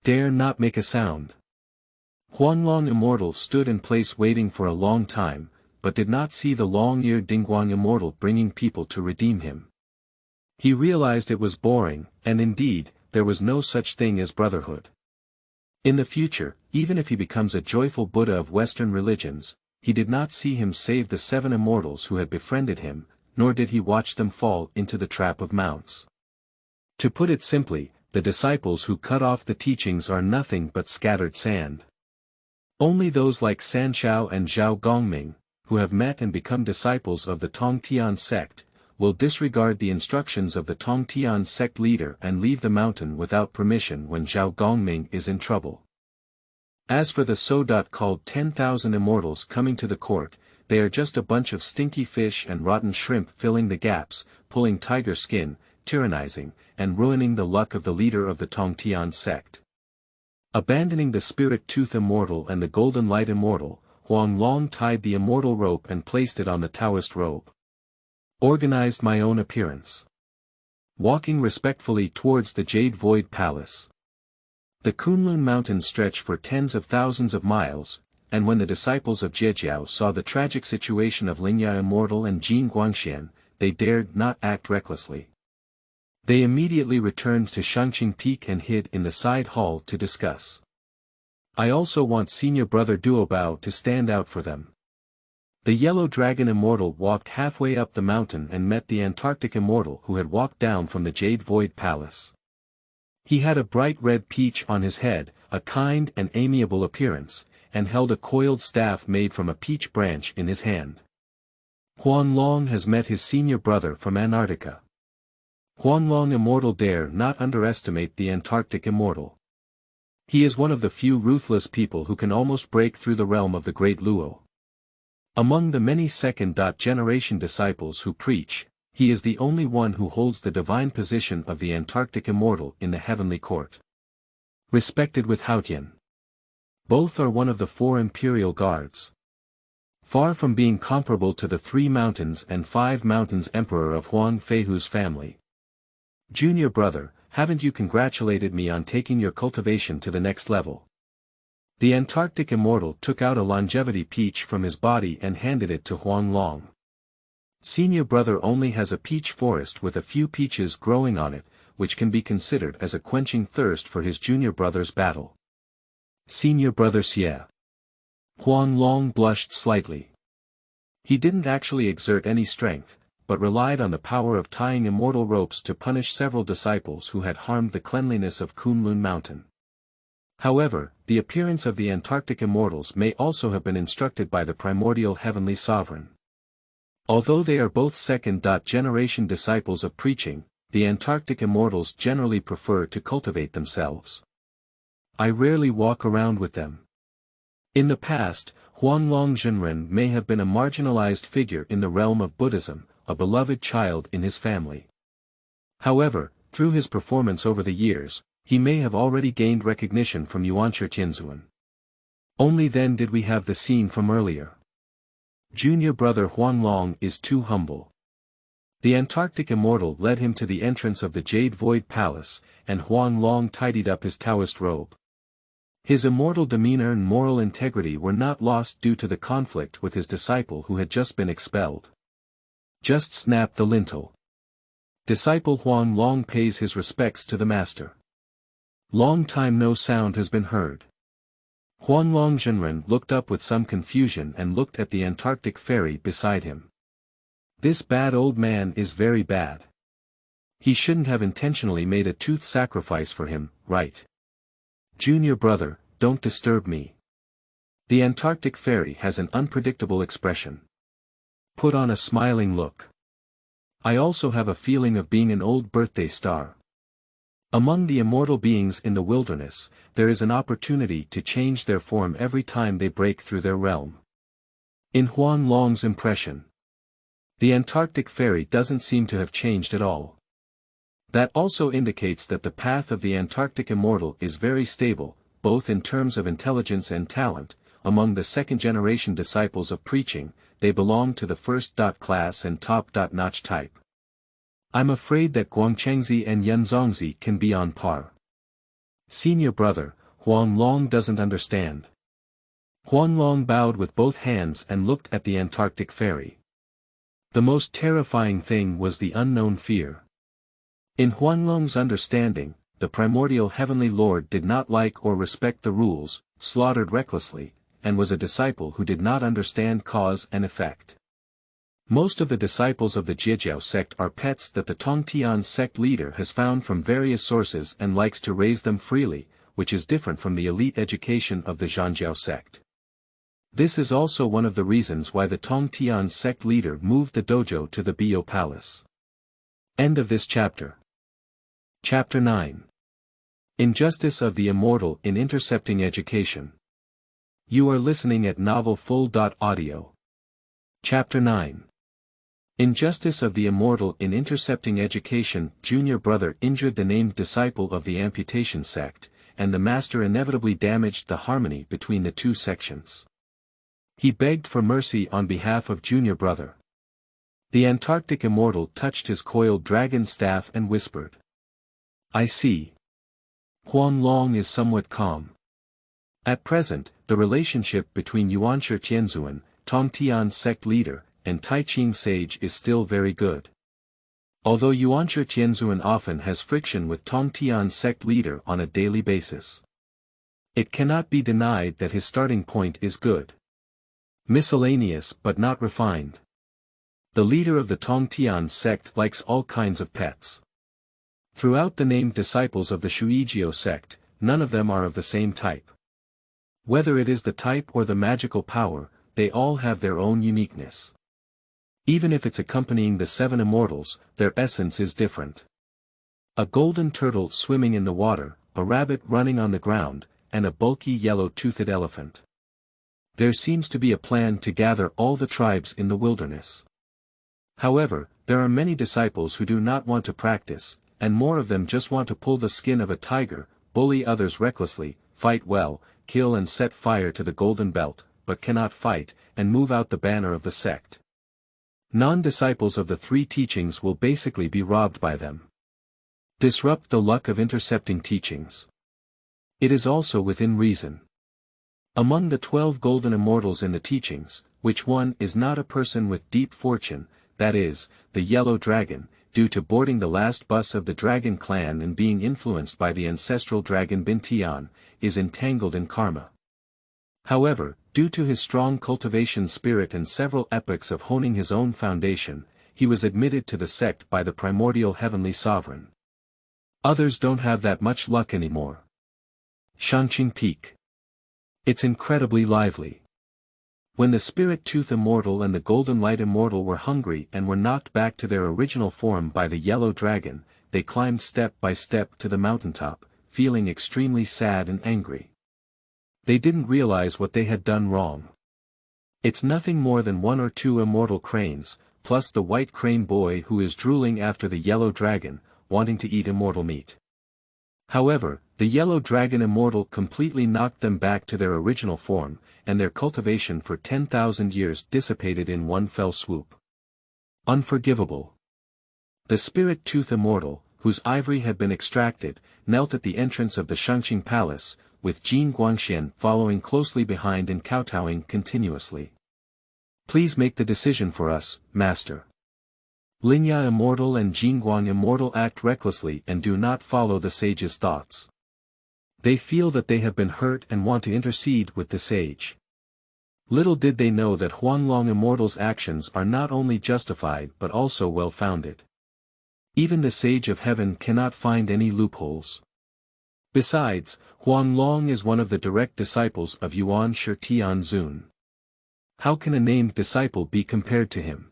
Dare not make a sound. Huanglong Immortal stood in place waiting for a long time, but did not see the long-eared Dingguang Immortal bringing people to redeem him. He realized it was boring, and indeed, there was no such thing as brotherhood. In the future, even if he becomes a joyful Buddha of Western religions, he did not see him save the 7 immortals who had befriended him, nor did he watch them fall into the trap of mounts. To put it simply, the disciples who cut off the teachings are nothing but scattered sand. Only those like Sanshao and Zhao Gongming, who have met and become disciples of the Tongtian sect, will disregard the instructions of the Tongtian sect leader and leave the mountain without permission when Zhao Gongming is in trouble. As for the so-called 10,000 immortals coming to the court, they are just a bunch of stinky fish and rotten shrimp filling the gaps, pulling tiger skin, tyrannizing, and ruining the luck of the leader of the Tongtian sect. Abandoning the Spirit Tooth Immortal and the Golden Light Immortal, Huanglong tied the immortal rope and placed it on the Taoist robe. Organized my own appearance. Walking respectfully towards the Jade Void Palace. The Kunlun Mountains stretch for tens of thousands of miles, and when the disciples of Jiejiao saw the tragic situation of Lingbao Immortal and Jin Guangxian, they dared not act recklessly. They immediately returned to Shangqing Peak and hid in the side hall to discuss. I also want senior brother Daoguo to stand out for them. The Yellow Dragon Immortal walked halfway up the mountain and met the Antarctic Immortal who had walked down from the Jade Void Palace. He had a bright red peach on his head, a kind and amiable appearance, and held a coiled staff made from a peach branch in his hand. Huanglong has met his senior brother from Antarctica. Huanglong Immortal dare not underestimate the Antarctic Immortal. He is one of the few ruthless people who can almost break through the realm of the Great Luo. Among the many second-generation disciples who preach, he is the only one who holds the divine position of the Antarctic Immortal in the heavenly court. Respected with Haotian. Both are one of the 4 imperial guards. Far from being comparable to the 3 mountains and 5 mountains emperor of Huang Feihu's family. Junior brother, haven't you congratulated me on taking your cultivation to the next level? The Antarctic Immortal took out a longevity peach from his body and handed it to Huanglong. Senior brother only has a peach forest with a few peaches growing on it, which can be considered as a quenching thirst for his junior brother's battle. Senior brother Xie. Huanglong blushed slightly. He didn't actually exert any strength, but relied on the power of tying immortal ropes to punish several disciples who had harmed the cleanliness of Kunlun Mountain. However, the appearance of the Antarctic Immortals may also have been instructed by the primordial heavenly sovereign. Although they are both second-generation disciples of preaching, the Antarctic Immortals generally prefer to cultivate themselves. I rarely walk around with them. In the past, Huanglong Zhenren may have been a marginalized figure in the realm of Buddhism, a beloved child in his family. However, through his performance over the years, he may have already gained recognition from Yuanshi Tianzuan. Only then did we have the scene from earlier. Junior brother Huanglong is too humble. The Antarctic Immortal led him to the entrance of the Jade Void Palace, and Huanglong tidied up his Taoist robe. His immortal demeanor and moral integrity were not lost due to the conflict with his disciple who had just been expelled. Just snap the lintel. Disciple Huanglong pays his respects to the master. Long time no sound has been heard. Huanglong Zhenren looked up with some confusion and looked at the Antarctic ferry beside him. This bad old man is very bad. He shouldn't have intentionally made a tooth sacrifice for him, right? Junior brother, don't disturb me. The Antarctic fairy has an unpredictable expression. Put on a smiling look. I also have a feeling of being an old birthday star. Among the immortal beings in the wilderness, there is an opportunity to change their form every time they break through their realm. In Huanglong's impression, the Antarctic fairy doesn't seem to have changed at all. That also indicates that the path of the Antarctic Immortal is very stable, both in terms of intelligence and talent. Among the second-generation disciples of preaching, they belong to the first class and top-notch type. I'm afraid that Guangchengzi and Yanzongzi can be on par. Senior brother, Huanglong doesn't understand. Huanglong bowed with both hands and looked at the Antarctic fairy. The most terrifying thing was the unknown fear. In Huanglong's understanding, the primordial heavenly lord did not like or respect the rules, slaughtered recklessly, and was a disciple who did not understand cause and effect. Most of the disciples of the Jiejiao sect are pets that the Tongtian sect leader has found from various sources and likes to raise them freely, which is different from the elite education of the Zhanjiao sect. This is also one of the reasons why the Tongtian sect leader moved the dojo to the Bio Palace. End of this chapter. Chapter 9. Injustice of the Immortal in Intercepting Education. You are listening at novelfull.audio. Chapter 9. Injustice of the Immortal in Intercepting Education. Junior brother injured the named disciple of the amputation sect, and the master inevitably damaged the harmony between the two sections. He begged for mercy on behalf of junior brother. The Antarctic Immortal touched his coiled dragon staff and whispered. I see. Huanglong is somewhat calm. At present, the relationship between Yuanshi Tianzuan, Tongtian sect leader, and Taiching Sage is still very good. Although Yuanshi Tianzuan often has friction with Tongtian sect leader on a daily basis, it cannot be denied that his starting point is good. Miscellaneous but not refined. The leader of the Tongtian sect likes all kinds of pets. Throughout the named disciples of the Shuigyo sect, none of them are of the same type. Whether it is the type or the magical power, they all have their own uniqueness. Even if it's accompanying the 7 immortals, their essence is different. A golden turtle swimming in the water, a rabbit running on the ground, and a bulky yellow-toothed elephant. There seems to be a plan to gather all the tribes in the wilderness. However, there are many disciples who do not want to practice, and more of them just want to pull the skin of a tiger, bully others recklessly, fight well, kill and set fire to the golden belt, but cannot fight, and move out the banner of the sect. Non-disciples of the 3 teachings will basically be robbed by them. Disrupt the luck of intercepting teachings. It is also within reason. Among the 12 golden immortals in the teachings, which one is not a person with deep fortune, that is, the Yellow Dragon, due to boarding the last bus of the Dragon clan and being influenced by the ancestral dragon Bintian, is entangled in karma. However, due to his strong cultivation spirit and several epochs of honing his own foundation, he was admitted to the sect by the primordial heavenly sovereign. Others don't have that much luck anymore. Shangqing Peak. It's incredibly lively. When the Spirit Tooth Immortal and the Golden Light Immortal were hungry and were knocked back to their original form by the Yellow Dragon, they climbed step by step to the mountaintop, feeling extremely sad and angry. They didn't realize what they had done wrong. It's nothing more than 1 or 2 immortal cranes, plus the white crane boy who is drooling after the Yellow Dragon, wanting to eat immortal meat. However, the Yellow Dragon Immortal completely knocked them back to their original form, and their cultivation for 10,000 years dissipated in one fell swoop. Unforgivable. The Spirit Tooth Immortal, whose ivory had been extracted, knelt at the entrance of the Shangqing Palace, with Jin Guangxian following closely behind and kowtowing continuously. Please make the decision for us, Master. Lingya Immortal and Jingguang Immortal act recklessly and do not follow the sage's thoughts. They feel that they have been hurt and want to intercede with the sage. Little did they know that Huanglong Immortal's actions are not only justified but also well-founded. Even the Sage of Heaven cannot find any loopholes. Besides, Huanglong is one of the direct disciples of Yuanshi Tianzun. How can a named disciple be compared to him?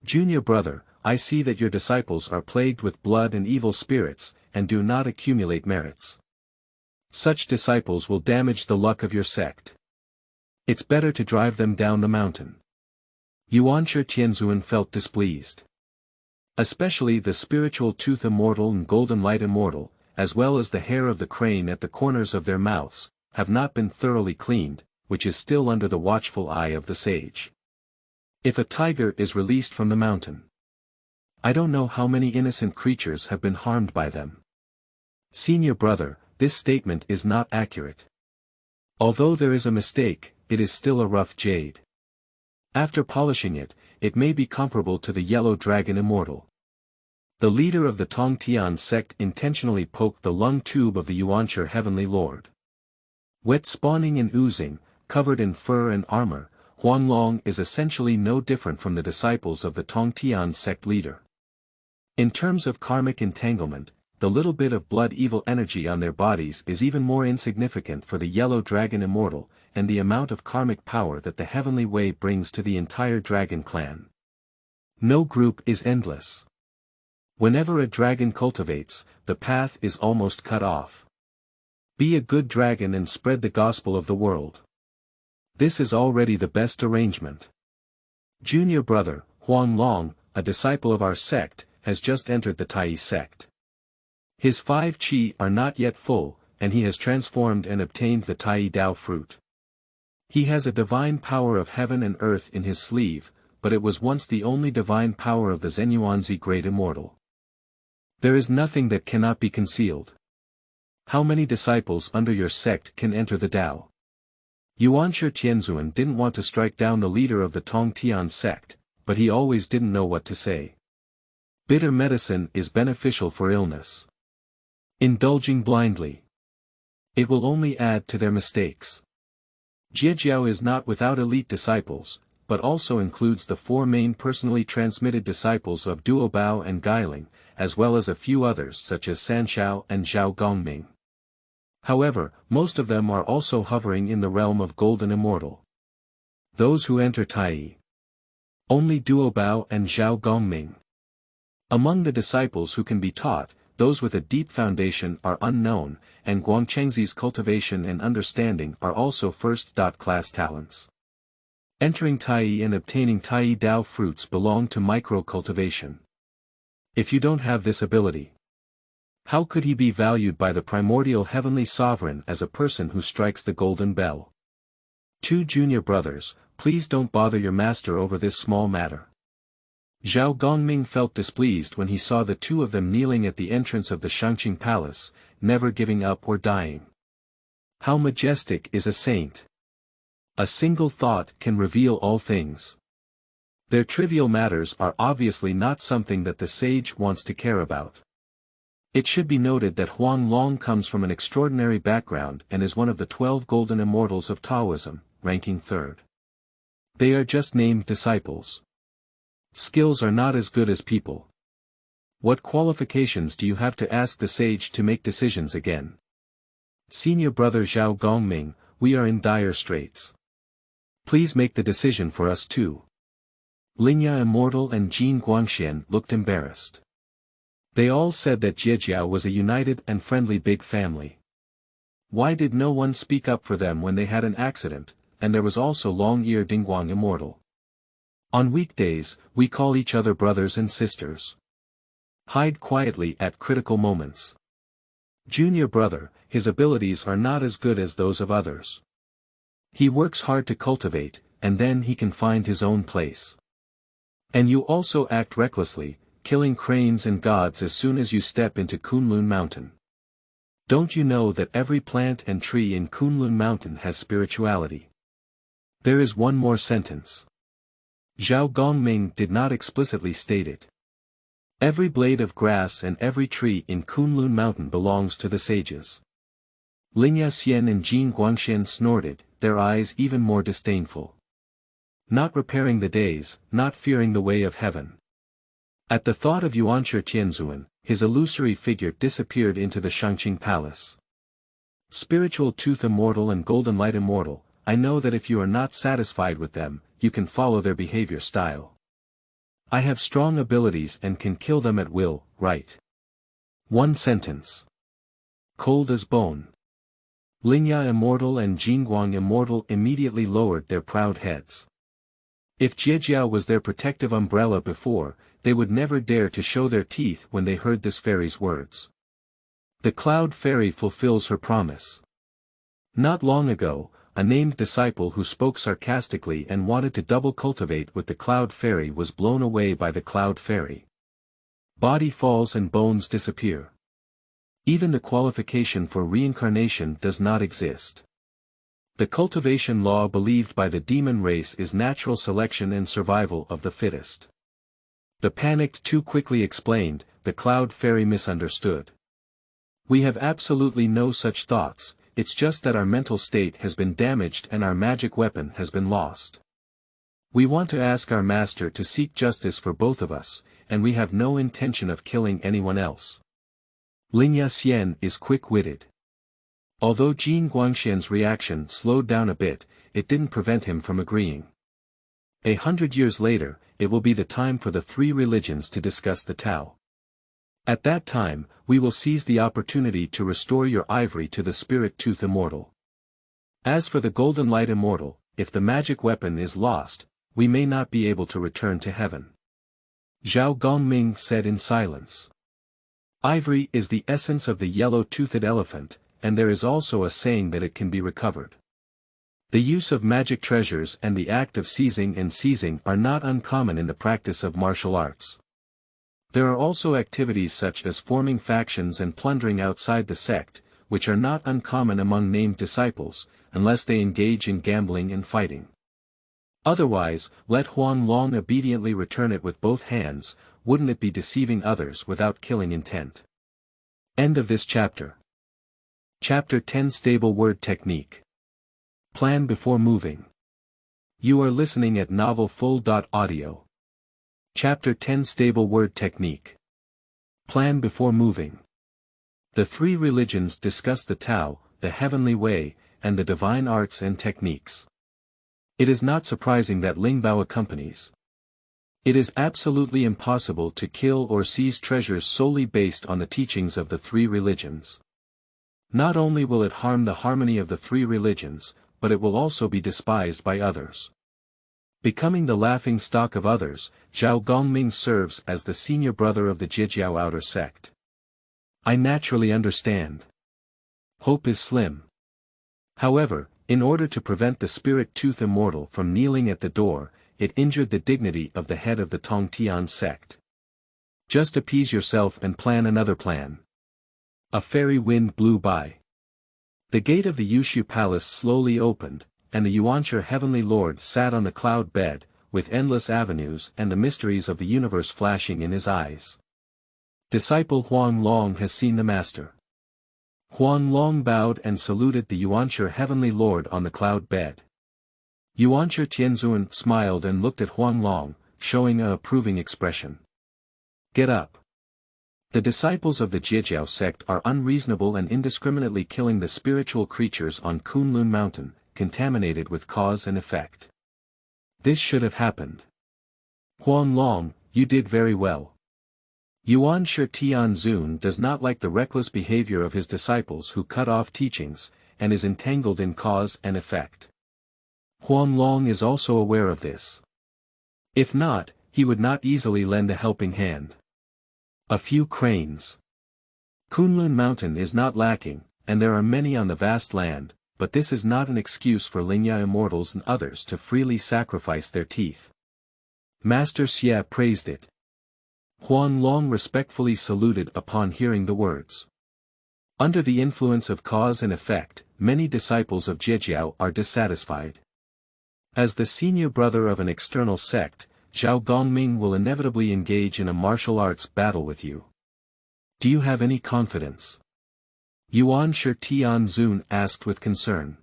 Junior brother, I see that your disciples are plagued with blood and evil spirits, and do not accumulate merits. Such disciples will damage the luck of your sect. It's better to drive them down the mountain. Yuanshi Tianzuan felt displeased. Especially the Spiritual Tooth Immortal and Golden Light Immortal, as well as the hair of the crane at the corners of their mouths, have not been thoroughly cleaned, which is still under the watchful eye of the sage. If a tiger is released from the mountain, I don't know how many innocent creatures have been harmed by them. Senior brother, this statement is not accurate. Although there is a mistake, it is still a rough jade. After polishing it, it may be comparable to the Yellow Dragon Immortal. The leader of the Tongtian sect intentionally poked the lung tube of the Yuanshi Heavenly Lord. Wet spawning and oozing, covered in fur and armor, Huanglong is essentially no different from the disciples of the Tongtian sect leader. In terms of karmic entanglement, the little bit of blood evil energy on their bodies is even more insignificant for the Yellow Dragon Immortal, and the amount of karmic power that the Heavenly Way brings to the entire dragon clan. No group is endless. Whenever a dragon cultivates, the path is almost cut off. Be a good dragon and spread the gospel of the world. This is already the best arrangement. Junior brother, Huanglong, a disciple of our sect, has just entered the Tai sect. His 5 qi are not yet full, and he has transformed and obtained the Tai Dao fruit. He has a divine power of heaven and earth in his sleeve, but it was once the only divine power of the Zenyuanzi Great Immortal. There is nothing that cannot be concealed. How many disciples under your sect can enter the Tao? Yuanshi Tianzuan didn't want to strike down the leader of the Tongtian sect, but he always didn't know what to say. Bitter medicine is beneficial for illness. Indulging blindly. It will only add to their mistakes. Jiejiao is not without elite disciples, but also includes the four main personally transmitted disciples of Duobao and Guiling, as well as a few others such as Sanshao and Zhao Gongming. However, most of them are also hovering in the realm of Golden Immortal. Those who enter Tai. Only Duobao and Zhao Gongming. Among the disciples who can be taught, those with a deep foundation are unknown, and Guangchengzi's cultivation and understanding are also first-class talents. Entering Tai and obtaining Tai Dao fruits belong to micro-cultivation. If you don't have this ability, how could he be valued by the primordial heavenly sovereign as a person who strikes the golden bell? 2 junior brothers, please don't bother your master over this small matter. Zhao Gongming felt displeased when he saw the two of them kneeling at the entrance of the Shangqing Palace, never giving up or dying. How majestic is a saint! A single thought can reveal all things. Their trivial matters are obviously not something that the sage wants to care about. It should be noted that Huanglong comes from an extraordinary background and is one of the 12 golden immortals of Taoism, ranking 3rd. They are just named disciples. Skills are not as good as people. What qualifications do you have to ask the sage to make decisions again? Senior brother Zhao Gongming, we are in dire straits. Please make the decision for us too. Lingbao Immortal and Jin Guangxian looked embarrassed. They all said that Jiejiao was a united and friendly big family. Why did no one speak up for them when they had an accident, and there was also Long-Ear Dingguang Immortal. On weekdays, we call each other brothers and sisters. Hide quietly at critical moments. Junior brother, his abilities are not as good as those of others. He works hard to cultivate, and then he can find his own place. And you also act recklessly, killing cranes and gods as soon as you step into Kunlun Mountain. Don't you know that every plant and tree in Kunlun Mountain has spirituality? There is one more sentence. Zhao Gongming did not explicitly state it. Every blade of grass and every tree in Kunlun Mountain belongs to the sages. Lingbao Xian and Jin Guangxian snorted, their eyes even more disdainful. Not repairing the days, not fearing the way of heaven. At the thought of Yuanshi Tianzuan, his illusory figure disappeared into the Shangqing Palace. Spiritual Tooth Immortal and Golden Light Immortal, I know that if you are not satisfied with them, you can follow their behavior style. I have strong abilities and can kill them at will, right? One sentence. Cold as bone. Lingbao Immortal and Jingguang Immortal immediately lowered their proud heads. If Jiejiao was their protective umbrella before, they would never dare to show their teeth when they heard this fairy's words. The Cloud Fairy fulfills her promise. Not long ago, a named disciple who spoke sarcastically and wanted to double cultivate with the Cloud Fairy was blown away by the Cloud Fairy. Body falls and bones disappear. Even the qualification for reincarnation does not exist. The cultivation law believed by the demon race is natural selection and survival of the fittest. The panicked too quickly explained, the Cloud Fairy misunderstood. We have absolutely no such thoughts, it's just that our mental state has been damaged and our magic weapon has been lost. We want to ask our master to seek justice for both of us, and we have no intention of killing anyone else. Lingbao Xian is quick-witted. Although Jin Guangxian's reaction slowed down a bit, it didn't prevent him from agreeing. 100 years later, it will be the time for the 3 religions to discuss the Tao. At that time, we will seize the opportunity to restore your ivory to the Spirit Tooth Immortal. As for the Golden Light Immortal, if the magic weapon is lost, we may not be able to return to heaven. Zhao Gongming said in silence. Ivory is the essence of the yellow-toothed elephant, and there is also a saying that it can be recovered. The use of magic treasures and the act of seizing and seizing are not uncommon in the practice of martial arts. There are also activities such as forming factions and plundering outside the sect, which are not uncommon among named disciples, unless they engage in gambling and fighting. Otherwise, let Huanglong obediently return it with both hands, wouldn't it be deceiving others without killing intent? End of this chapter. Chapter 10 Stable Word Technique. Plan before moving. You are listening at novelfull.audio. Chapter 10 Stable Word Technique. Plan before moving. The three religions discuss the Tao, the heavenly way, and the divine arts and techniques. It is not surprising that Lingbao accompanies. It is absolutely impossible to kill or seize treasures solely based on the teachings of the three religions. Not only will it harm the harmony of the three religions, but it will also be despised by others. Becoming the laughing stock of others, Zhao Gongming serves as the senior brother of the Jijiao outer sect. I naturally understand. Hope is slim. However, in order to prevent the spirit tooth immortal from kneeling at the door, it injured the dignity of the head of the Tongtian sect. Just appease yourself and plan another plan. A fairy wind blew by. The gate of the Yuxu palace slowly opened, and the Yuanshi heavenly lord sat on the cloud bed, with endless avenues and the mysteries of the universe flashing in his eyes. Disciple Huanglong has seen the master. Huanglong bowed and saluted the Yuanshi heavenly lord on the cloud bed. Yuanshi Tianzun smiled and looked at Huanglong, showing a approving expression. Get up. The disciples of the Jijiao sect are unreasonable and indiscriminately killing the spiritual creatures on Kunlun Mountain, contaminated with cause and effect. This should have happened. Huanglong, you did very well. Yuanshi Tianzun does not like the reckless behavior of his disciples who cut off teachings, and is entangled in cause and effect. Huanglong is also aware of this. If not, he would not easily lend a helping hand. A few cranes. Kunlun Mountain is not lacking, and there are many on the vast land, but this is not an excuse for Lingbao Immortals and others to freely sacrifice their teeth. Master Xie praised it. Huanglong respectfully saluted upon hearing the words. Under the influence of cause and effect, many disciples of Jijiao are dissatisfied. As the senior brother of an external sect, Zhao Gongming will inevitably engage in a martial arts battle with you. Do you have any confidence? Yuanshi Tianzun asked with concern.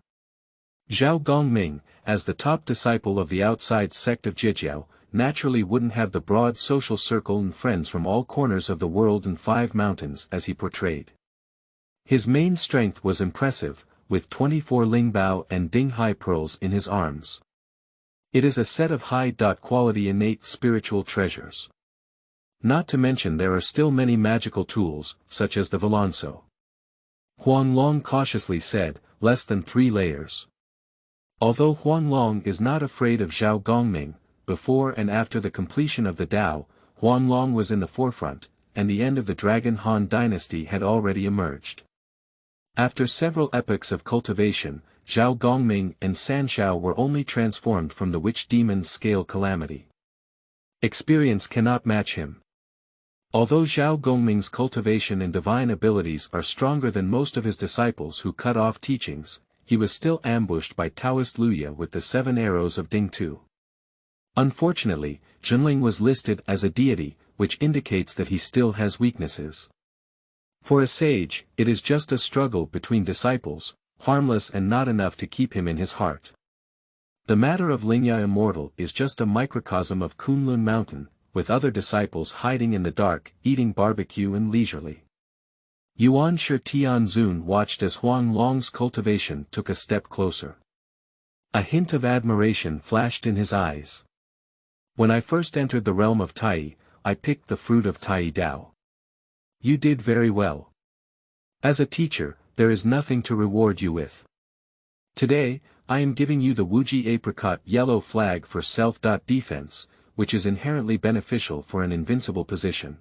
Zhao Gongming, as the top disciple of the outside sect of Jijiao, naturally wouldn't have the broad social circle and friends from all corners of the world and 5 mountains as he portrayed. His main strength was impressive, with 24 Lingbao and Dinghai pearls in his arms. It is a set of high-quality innate spiritual treasures. Not to mention there are still many magical tools, such as the Valonso. Huanglong cautiously said, less than 3 layers. Although Huanglong is not afraid of Zhao Gongming, before and after the completion of the Tao, Huanglong was in the forefront, and the end of the Dragon Han dynasty had already emerged. After several epochs of cultivation, Zhao Gongming and Sanshao were only transformed from the witch demon's scale calamity. Experience cannot match him. Although Zhao Gongming's cultivation and divine abilities are stronger than most of his disciples who cut off teachings, he was still ambushed by Taoist Luya with the 7 arrows of Dingtu. Unfortunately, Zhenling was listed as a deity, which indicates that he still has weaknesses. For a sage, it is just a struggle between disciples, harmless and not enough to keep him in his heart. The matter of Lingbao Immortal is just a microcosm of Kunlun Mountain, with other disciples hiding in the dark, eating barbecue and leisurely. Yuanshi Tianzun watched as Huanglong's cultivation took a step closer. A hint of admiration flashed in his eyes. When I first entered the realm of Tai, I picked the fruit of Tai Dao. You did very well. As a teacher, there is nothing to reward you with. Today, I am giving you the Wuji apricot yellow flag for self-defense, which is inherently beneficial for an invincible position.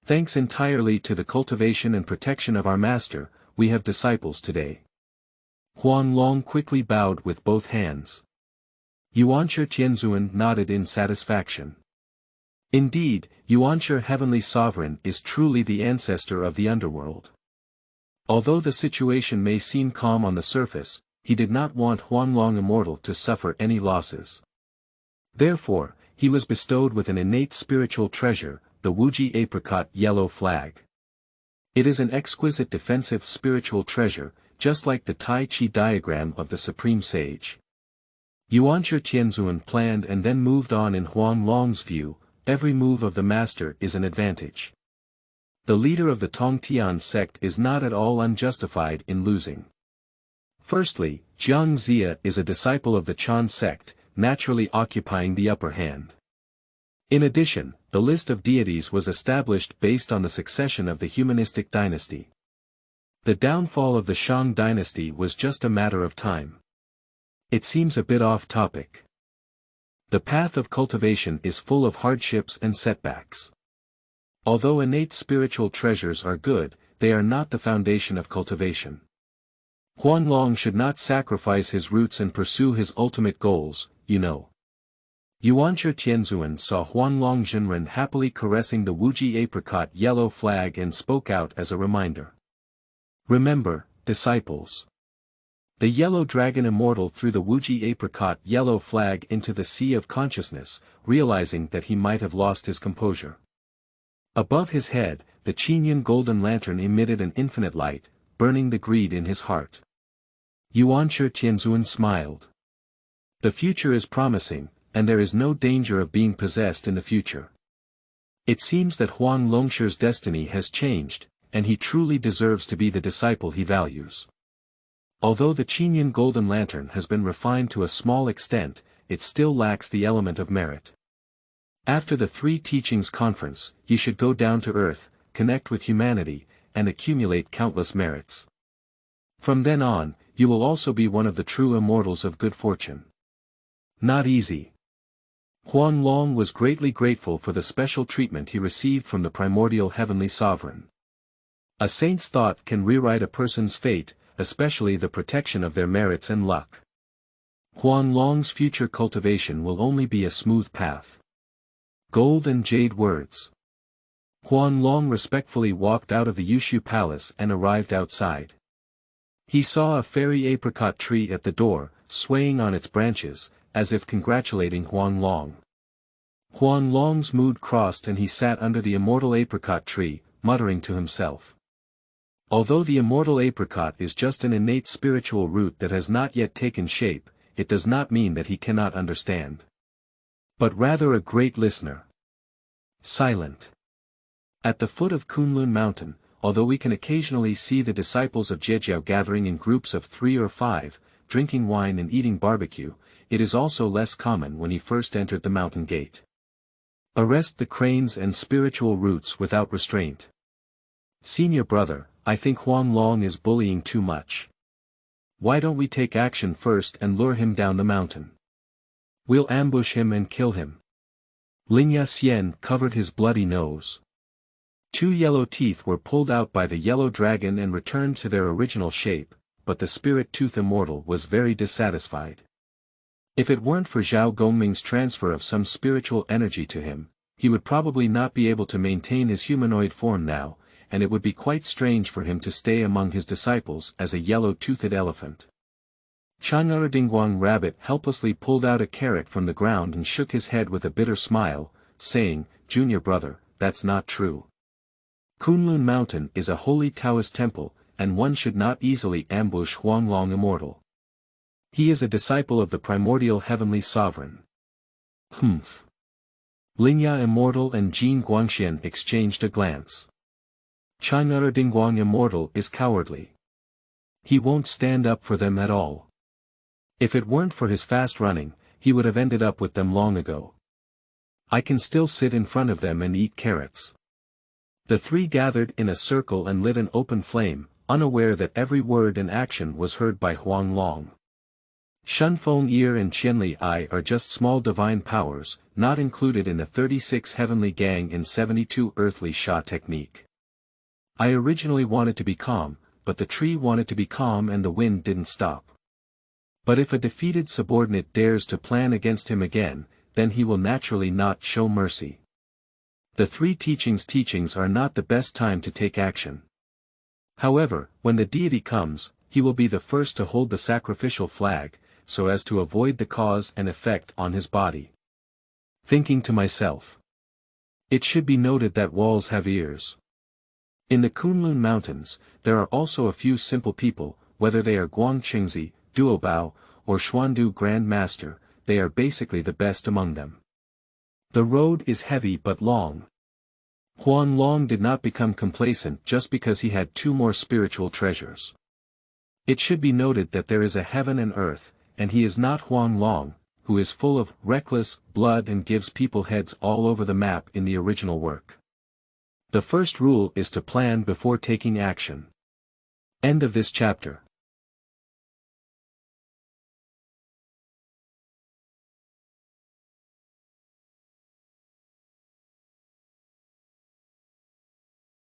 Thanks entirely to the cultivation and protection of our master, we have disciples today. Huanglong quickly bowed with both hands. Yuanshi Tianzun nodded in satisfaction. Indeed, Yuanshi Heavenly Sovereign is truly the ancestor of the underworld. Although the situation may seem calm on the surface, he did not want Huanglong Immortal to suffer any losses. Therefore, he was bestowed with an innate spiritual treasure, the Wuji apricot yellow flag. It is an exquisite defensive spiritual treasure, just like the Tai Chi diagram of the Supreme Sage. Yuanchi Tianzuan planned and then moved on. In Huanglong's view, every move of the master is an advantage. The leader of the Tongtian sect is not at all unjustified in losing. Firstly, Jiang Zia is a disciple of the Chan sect, naturally occupying the upper hand. In addition, the list of deities was established based on the succession of the humanistic dynasty. The downfall of the Shang dynasty was just a matter of time. It seems a bit off topic. The path of cultivation is full of hardships and setbacks. Although innate spiritual treasures are good, they are not the foundation of cultivation. Huanglong should not sacrifice his roots and pursue his ultimate goals, you know. Yuanchi Tianzuan saw Huanglong Zhenren happily caressing the Wuji apricot yellow flag and spoke out as a reminder. Remember, disciples. The Yellow Dragon Immortal threw the Wuji apricot yellow flag into the sea of consciousness, realizing that he might have lost his composure. Above his head, the Qinyan golden lantern emitted an infinite light, burning the greed in his heart. Yuanchi Tianzuan smiled. The future is promising, and there is no danger of being possessed in the future. It seems that Huang Longshi's destiny has changed, and he truly deserves to be the disciple he values. Although the Qinyan golden lantern has been refined to a small extent, it still lacks the element of merit. After the Three Teachings Conference, you should go down to earth, connect with humanity, and accumulate countless merits. From then on, you will also be one of the true immortals of good fortune. Not easy. Huanglong was greatly grateful for the special treatment he received from the primordial heavenly sovereign. A saint's thought can rewrite a person's fate, especially the protection of their merits and luck. Huanglong's future cultivation will only be a smooth path. Gold and jade words. Huanglong respectfully walked out of the Yuxu palace and arrived outside. He saw a fairy apricot tree at the door, swaying on its branches, as if congratulating Huanglong. Huanglong's mood crossed and he sat under the immortal apricot tree, muttering to himself. Although the immortal apricot is just an innate spiritual root that has not yet taken shape, it does not mean that he cannot understand. But rather a great listener. Silent. At the foot of Kunlun Mountain, although we can occasionally see the disciples of Zhejiao gathering in groups of 3 or 5, drinking wine and eating barbecue, it is also less common when he first entered the mountain gate. Arrest the cranes and spiritual roots without restraint. Senior brother, I think Huanglong is bullying too much. Why don't we take action first and lure him down the mountain? We'll ambush him and kill him. Lingya Xian covered his bloody nose. 2 yellow teeth were pulled out by the yellow dragon and returned to their original shape, but the spirit tooth immortal was very dissatisfied. If it weren't for Zhao Gongming's transfer of some spiritual energy to him, he would probably not be able to maintain his humanoid form now, and it would be quite strange for him to stay among his disciples as a yellow-toothed elephant. Changaradingguang Rabbit helplessly pulled out a carrot from the ground and shook his head with a bitter smile, saying, "Junior brother, that's not true. Kunlun Mountain is a holy Taoist temple, and one should not easily ambush Huanglong Immortal. He is a disciple of the primordial heavenly sovereign." Humph. Lingya Immortal and Jin Guangxian exchanged a glance. Changaradingguang Immortal is cowardly. He won't stand up for them at all. If it weren't for his fast running, he would have ended up with them long ago. I can still sit in front of them and eat carrots. The 3 gathered in a circle and lit an open flame, unaware that every word and action was heard by Huanglong. Shunfeng Ear and Qianli Eye are just small divine powers, not included in the 36 heavenly gang in 72 earthly Sha technique. I originally wanted to be calm, but the tree wanted to be calm and the wind didn't stop. But if a defeated subordinate dares to plan against him again, then he will naturally not show mercy. The 3 teachings are not the best time to take action. However, when the deity comes, he will be the first to hold the sacrificial flag, so as to avoid the cause and effect on his body. Thinking to myself. It should be noted that walls have ears. In the Kunlun Mountains, there are also a few simple people, whether they are Guangqingzi, Duobao, or Xuandu Grand Master, they are basically the best among them. The road is heavy but long. Huanglong did not become complacent just because he had 2 more spiritual treasures. It should be noted that there is a heaven and earth, and he is not Huanglong, who is full of reckless blood and gives people heads all over the map in the original work. The first rule is to plan before taking action. End of this chapter.